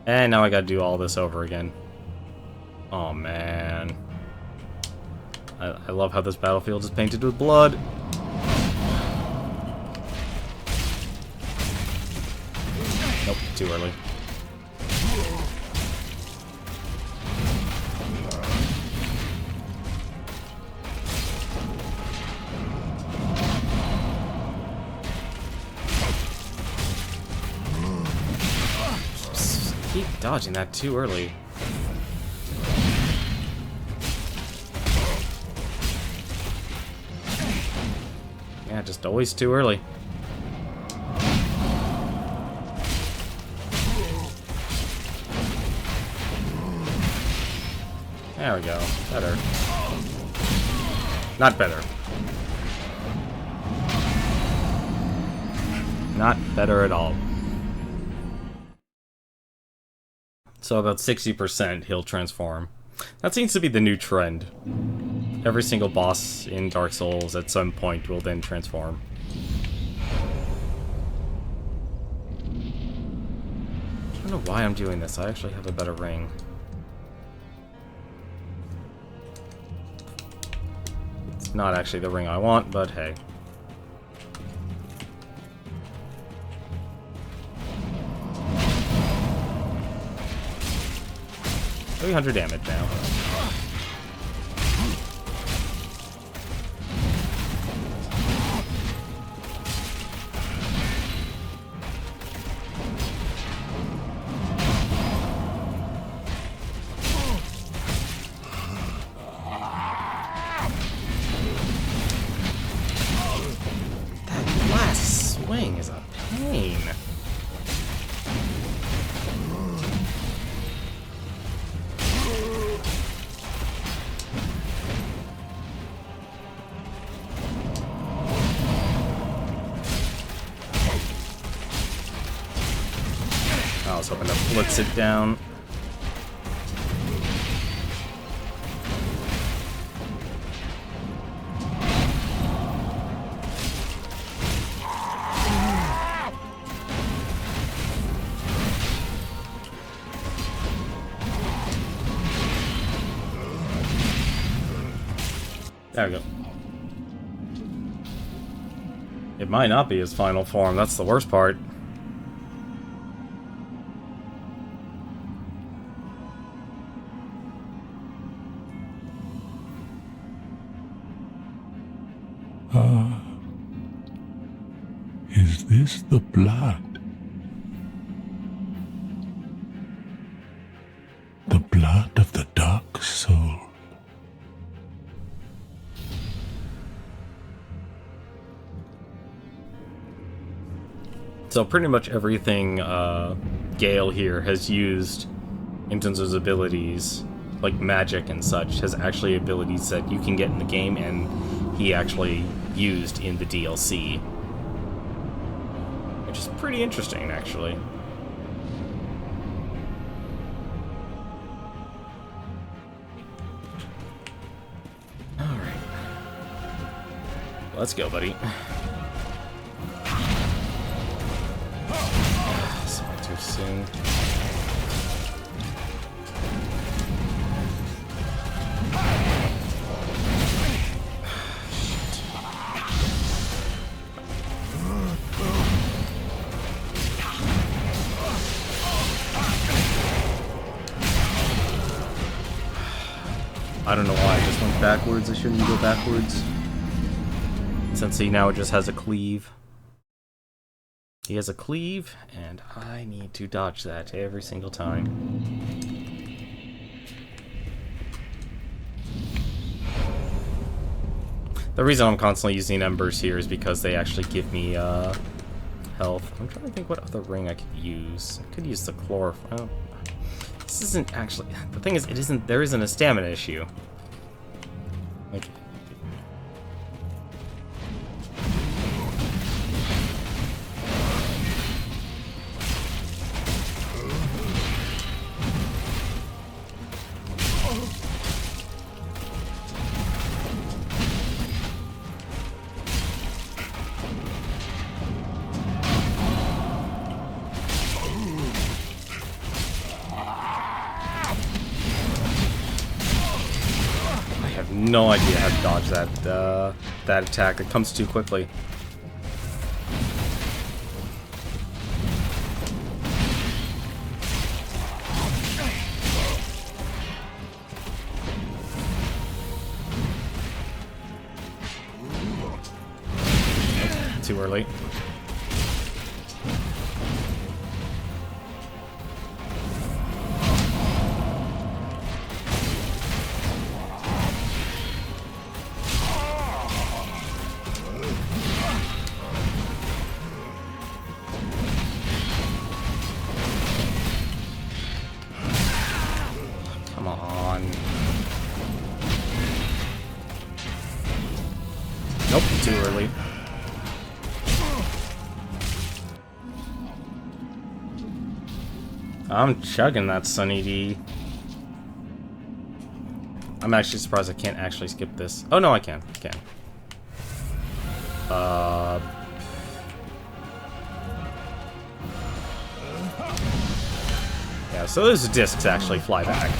And now I gotta do all this over again. Oh man. I love how this battlefield is painted with blood. Nope, too early. Keep dodging that too early. Yeah, just always too early. There we go. Better. Not better. Not better at all. So about 60% he'll transform. That seems to be the new trend. Every single boss in Dark Souls at some point will then transform. I don't know why I'm doing this. I actually have a better ring. It's not actually the ring I want, but hey. 300 damage now. That last swing is a pain. I was hoping to blitz it down. There we go. It might not be his final form, that's the worst part. Is this the blood? The blood of the dark soul. So pretty much everything Gale here has used in terms of his abilities, like magic and such, has actually abilities that you can get in the game and he actually used in the DLC. Which is pretty interesting, actually. Alright. Let's go, buddy. Too soon. I don't know why I just went backwards. I shouldn't go backwards. Since he now just has a cleave. He has a cleave, and I need to dodge that every single time. The reason I'm constantly using embers here is because they actually give me health. I'm trying to think what other ring I could use. I could use the chlorophyll. This isn't actually... The thing is, there isn't a stamina issue. Like... No idea how to dodge that attack. It comes too quickly. Nope, too early. Come on. Nope, too early. I'm chugging that Sunny D. I'm actually surprised I can't actually skip this. Oh no, I can. I can. Yeah, so those discs actually fly back.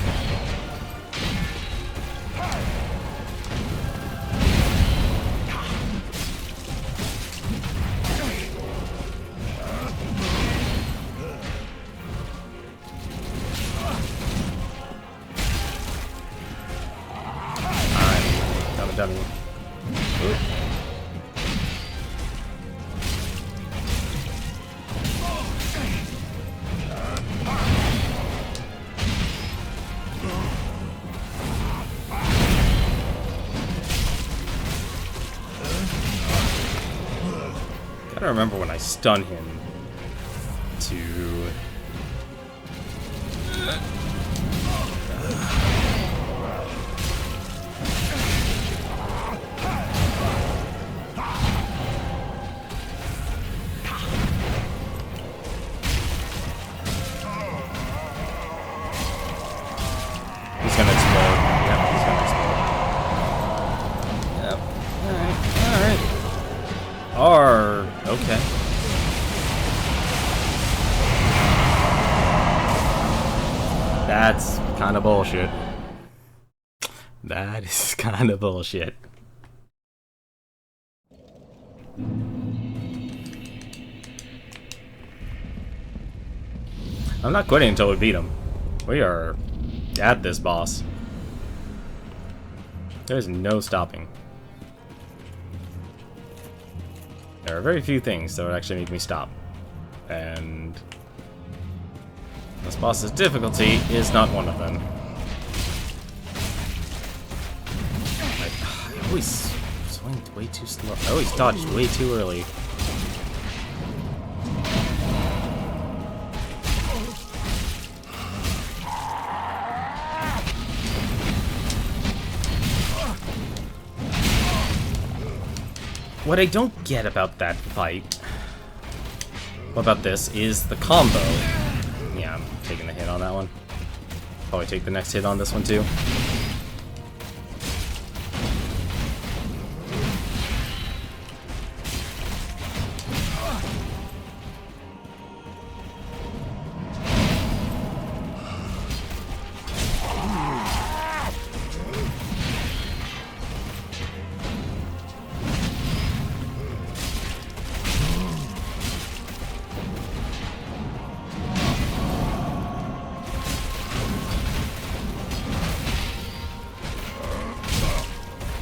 Alright, got a dummy. Oop. Gotta remember when I stun him to... He's gonna explode. Yep, he's gonna explode. Yep. Alright, alright. Or... okay. That's kind of bullshit. That is kind of bullshit. I'm not quitting until we beat him. We are at this boss. There's no stopping. There are very few things that would actually make me stop. And this boss's difficulty is not one of them. Like, I always swing way too slow. I always dodged way too early. What I don't get about that fight, what about this, is the combo. Yeah, I'm taking the hit on that one. Probably take the next hit on this one too.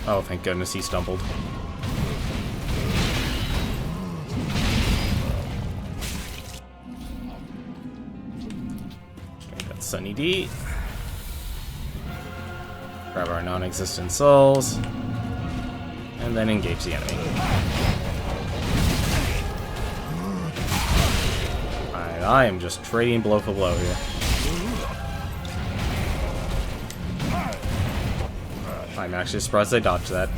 Oh, thank goodness he stumbled. Okay, got Sunny D. Grab our non-existent souls. and then engage the enemy. Alright, I am just trading blow for blow here. I'm actually surprised I dodged that.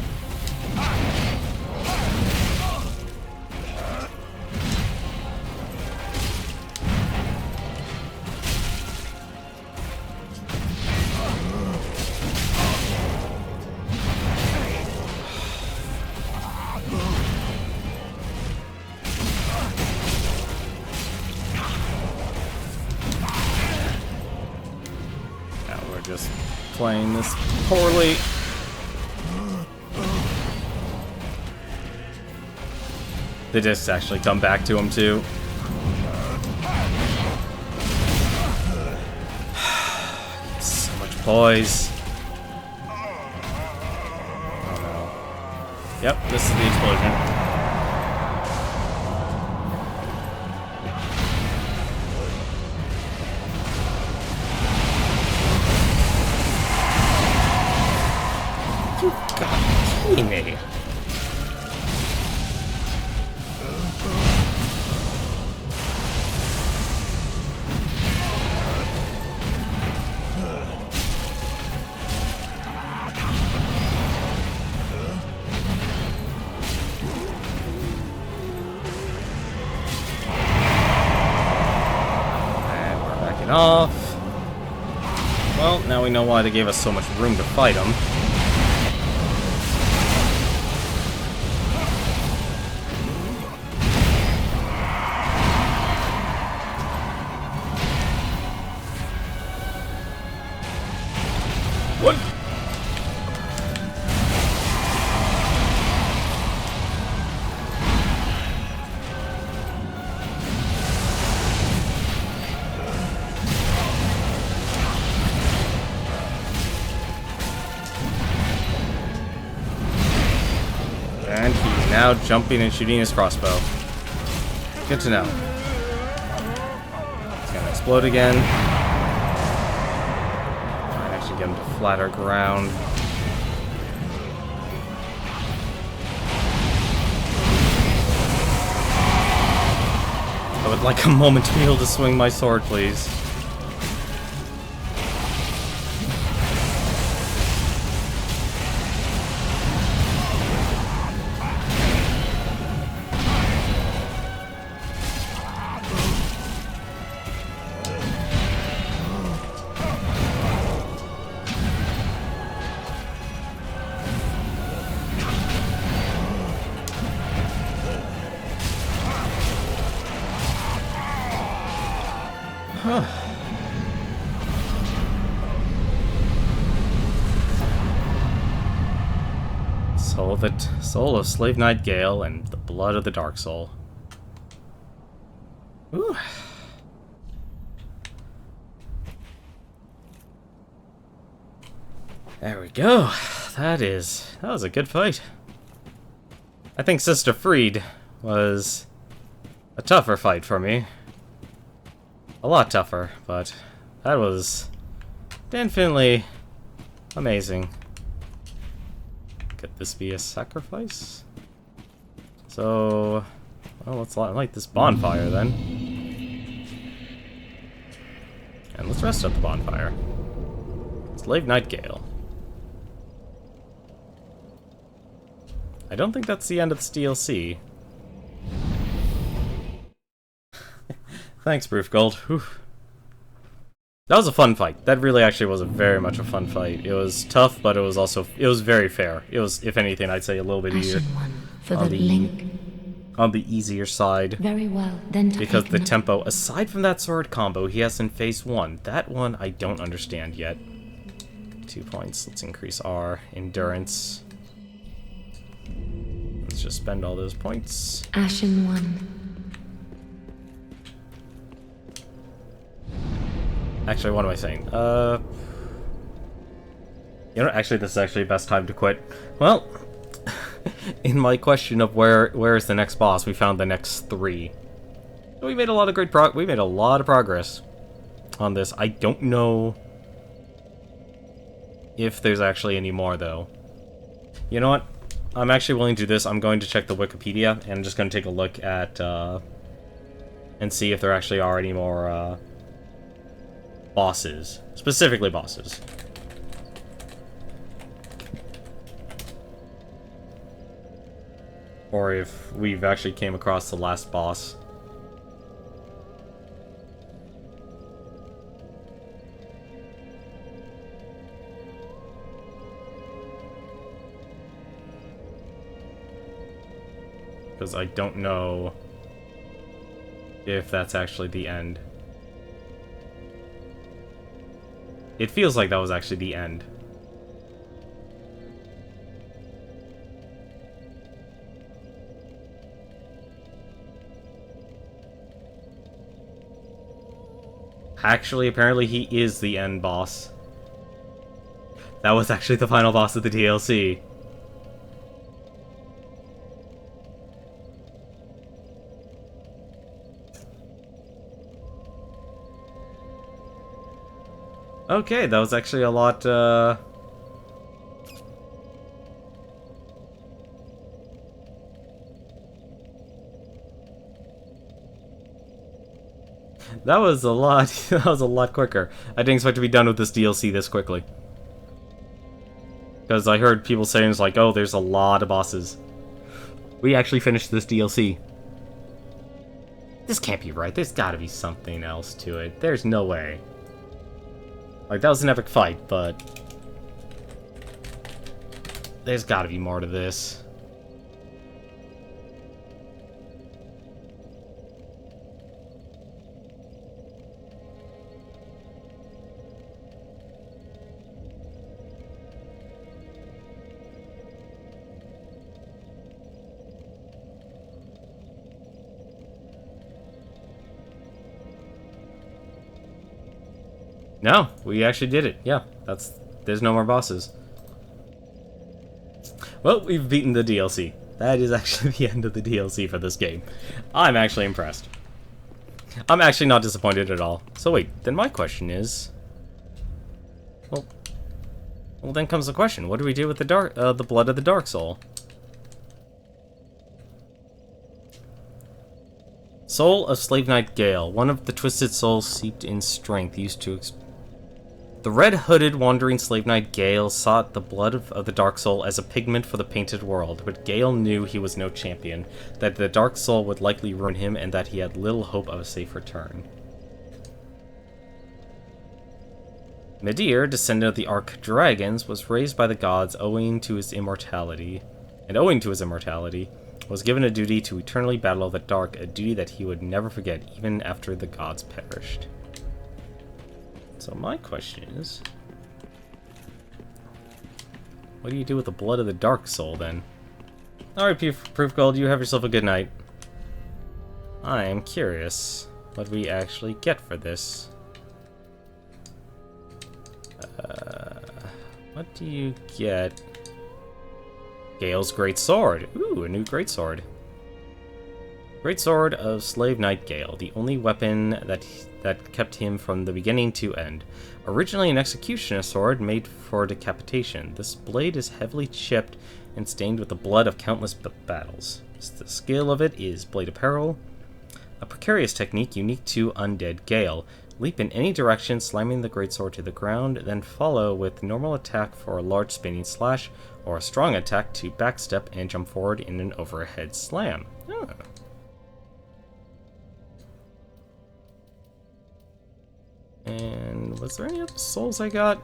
Now we're just playing this poorly. The discs actually come back to him too. So much poise. Oh no. Yep, this is the explosion. You gotta be kidding me. Off. Well, now we know why they gave us so much room to fight them. What? And he's now jumping and shooting his crossbow. Good to know. It's gonna explode again. Might actually get him to flatter ground. I would like a moment to be able to swing my sword, please. Soul of Slave Knight Gale and the blood of the Dark Soul. Ooh. There we go. That was a good fight. I think Sister Freed was a tougher fight for me. A lot tougher, but that was definitely amazing. Could this be a sacrifice? So, well, let's light this bonfire then. And let's rest at the bonfire. Slave Knight Gale. I don't think that's the end of this DLC. Thanks, Proof Gold. Whew. That was a fun fight. That really actually was very much a fun fight. It was tough, but it was very fair. It was, if anything, I'd say a little bit easier. For the link. On the easier side. Very well, then because the tempo, aside from that sword combo he has in phase 1, that one I don't understand yet. 2 points. Let's increase our endurance. Let's just spend all those points. Ashen One. Actually, what am I saying? You know, actually, this is actually the best time to quit. Well, in my question of where is the next boss, we found the next 3. So we made a lot of progress on this. I don't know if there's actually any more, though. You know what? I'm actually willing to do this. I'm going to check the Wikipedia, and I'm just going to take a look at, and see if there actually are any more, bosses. Specifically bosses. Or if we've actually came across the last boss. Because I don't know if that's actually the end. It feels like that was actually the end. Actually, apparently he is the end boss. That was actually the final boss of the DLC. Okay, that was actually a lot, that was a lot, that was a lot quicker. I didn't expect to be done with this DLC this quickly. Because I heard people saying it's like, oh, there's a lot of bosses. We actually finished this DLC. This can't be right. There's gotta be something else to it. There's no way. Like, that was an epic fight, but there's gotta be more to this. No, we actually did it. Yeah, there's no more bosses. Well, we've beaten the DLC. That is actually the end of the DLC for this game. I'm actually impressed. I'm actually not disappointed at all. So wait, then my question is... Well, then comes the question. What do we do with the blood of the Dark Soul? Soul of Slave Knight Gale. One of the twisted souls seeped in strength used to... The red-hooded wandering slave knight Gale sought the blood of the Dark Soul as a pigment for the painted world, but Gale knew he was no champion, that the Dark Soul would likely ruin him, and that he had little hope of a safe return. Midir, descendant of the Ark Dragons, was raised by the gods owing to his immortality, was given a duty to eternally battle the dark, a duty that he would never forget even after the gods perished. So my question is, what do you do with the blood of the Dark Soul, then? Alright, Proof Gold, you have yourself a good night. I am curious what we actually get for this. What do you get? Gale's Great Sword. Ooh, a new Great Sword. Great Sword of Slave Knight Gale, the only weapon that kept him from the beginning to end. Originally an executioner sword made for decapitation, this blade is heavily chipped and stained with the blood of countless battles. The skill of it is Blade of Peril, a precarious technique unique to Undead Gale. Leap in any direction, slamming the greatsword to the ground, then follow with normal attack for a large spinning slash, or a strong attack to backstep and jump forward in an overhead slam. Oh. And was there any other souls I got?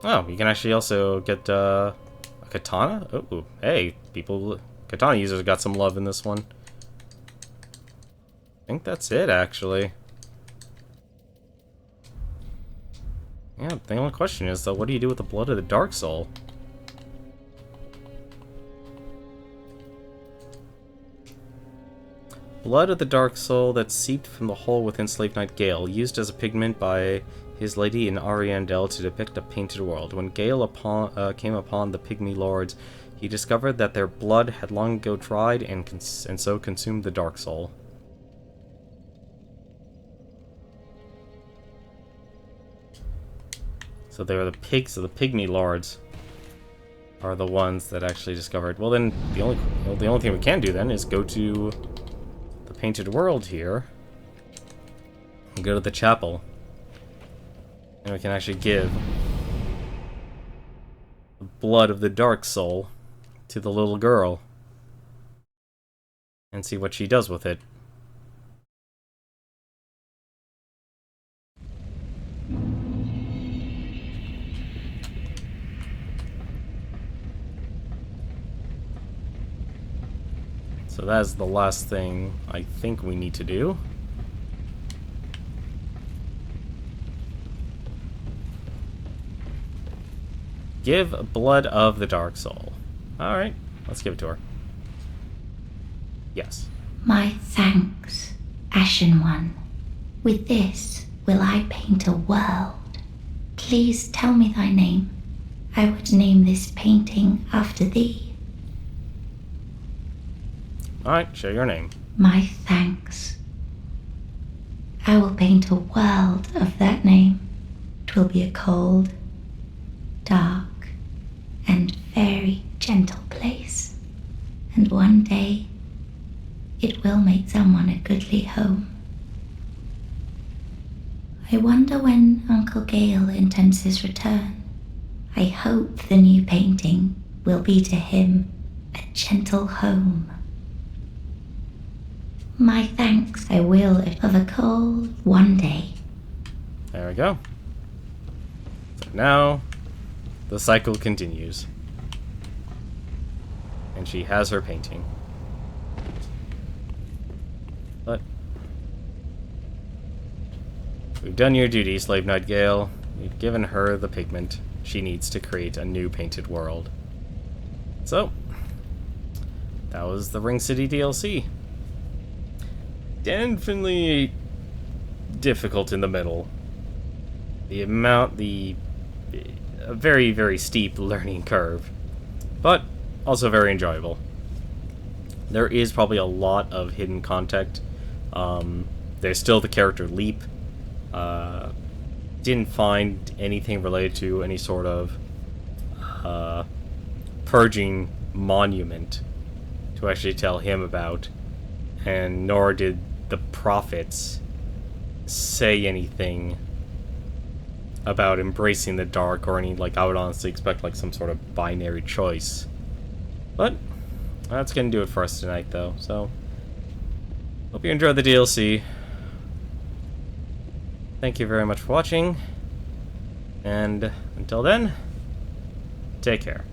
Oh, you can actually also get a katana? Oh, hey, katana users got some love in this one. I think that's it, actually. Yeah, the only question is, though, what do you do with the blood of the Dark Soul? Blood of the Dark Soul that seeped from the hole within Slave Knight Gale, used as a pigment by his lady in Ariandel to depict a painted world. When Gale came upon the Pygmy Lords, he discovered that their blood had long ago dried and so consumed the Dark Soul. So they were the pigs of the Pygmy Lords. are the ones that actually discovered. Well, then the only thing we can do then is go to the Painted World here and go to the chapel, and we can actually give the blood of the Dark Soul to the little girl and see what she does with it. So that's the last thing I think we need to do. Give blood of the Dark Soul. Alright, let's give it to her. Yes. My thanks, Ashen One. With this will I paint a world. Please tell me thy name. I would name this painting after thee. Alright, share your name. My thanks. I will paint a world of that name. 'Twill be a cold, dark, and very gentle place. And one day, it will make someone a goodly home. I wonder when Uncle Gale intends his return. I hope the new painting will be to him a gentle home. My thanks I will of a cold one day. There we go. So now, the cycle continues. And she has her painting. But we've done your duty, Slave Knight Gale. We've given her the pigment she needs to create a new painted world. So, that was the Ring City DLC. Definitely difficult in the middle. A very, very steep learning curve. But also very enjoyable. There is probably a lot of hidden content. There's still the character Leap. Didn't find anything related to any sort of purging monument to actually tell him about, and nor did the prophets say anything about embracing the dark or any, like, I would honestly expect like some sort of binary choice. But that's gonna do it for us tonight though, so hope you enjoyed the DLC. Thank you very much for watching, and until then, take care.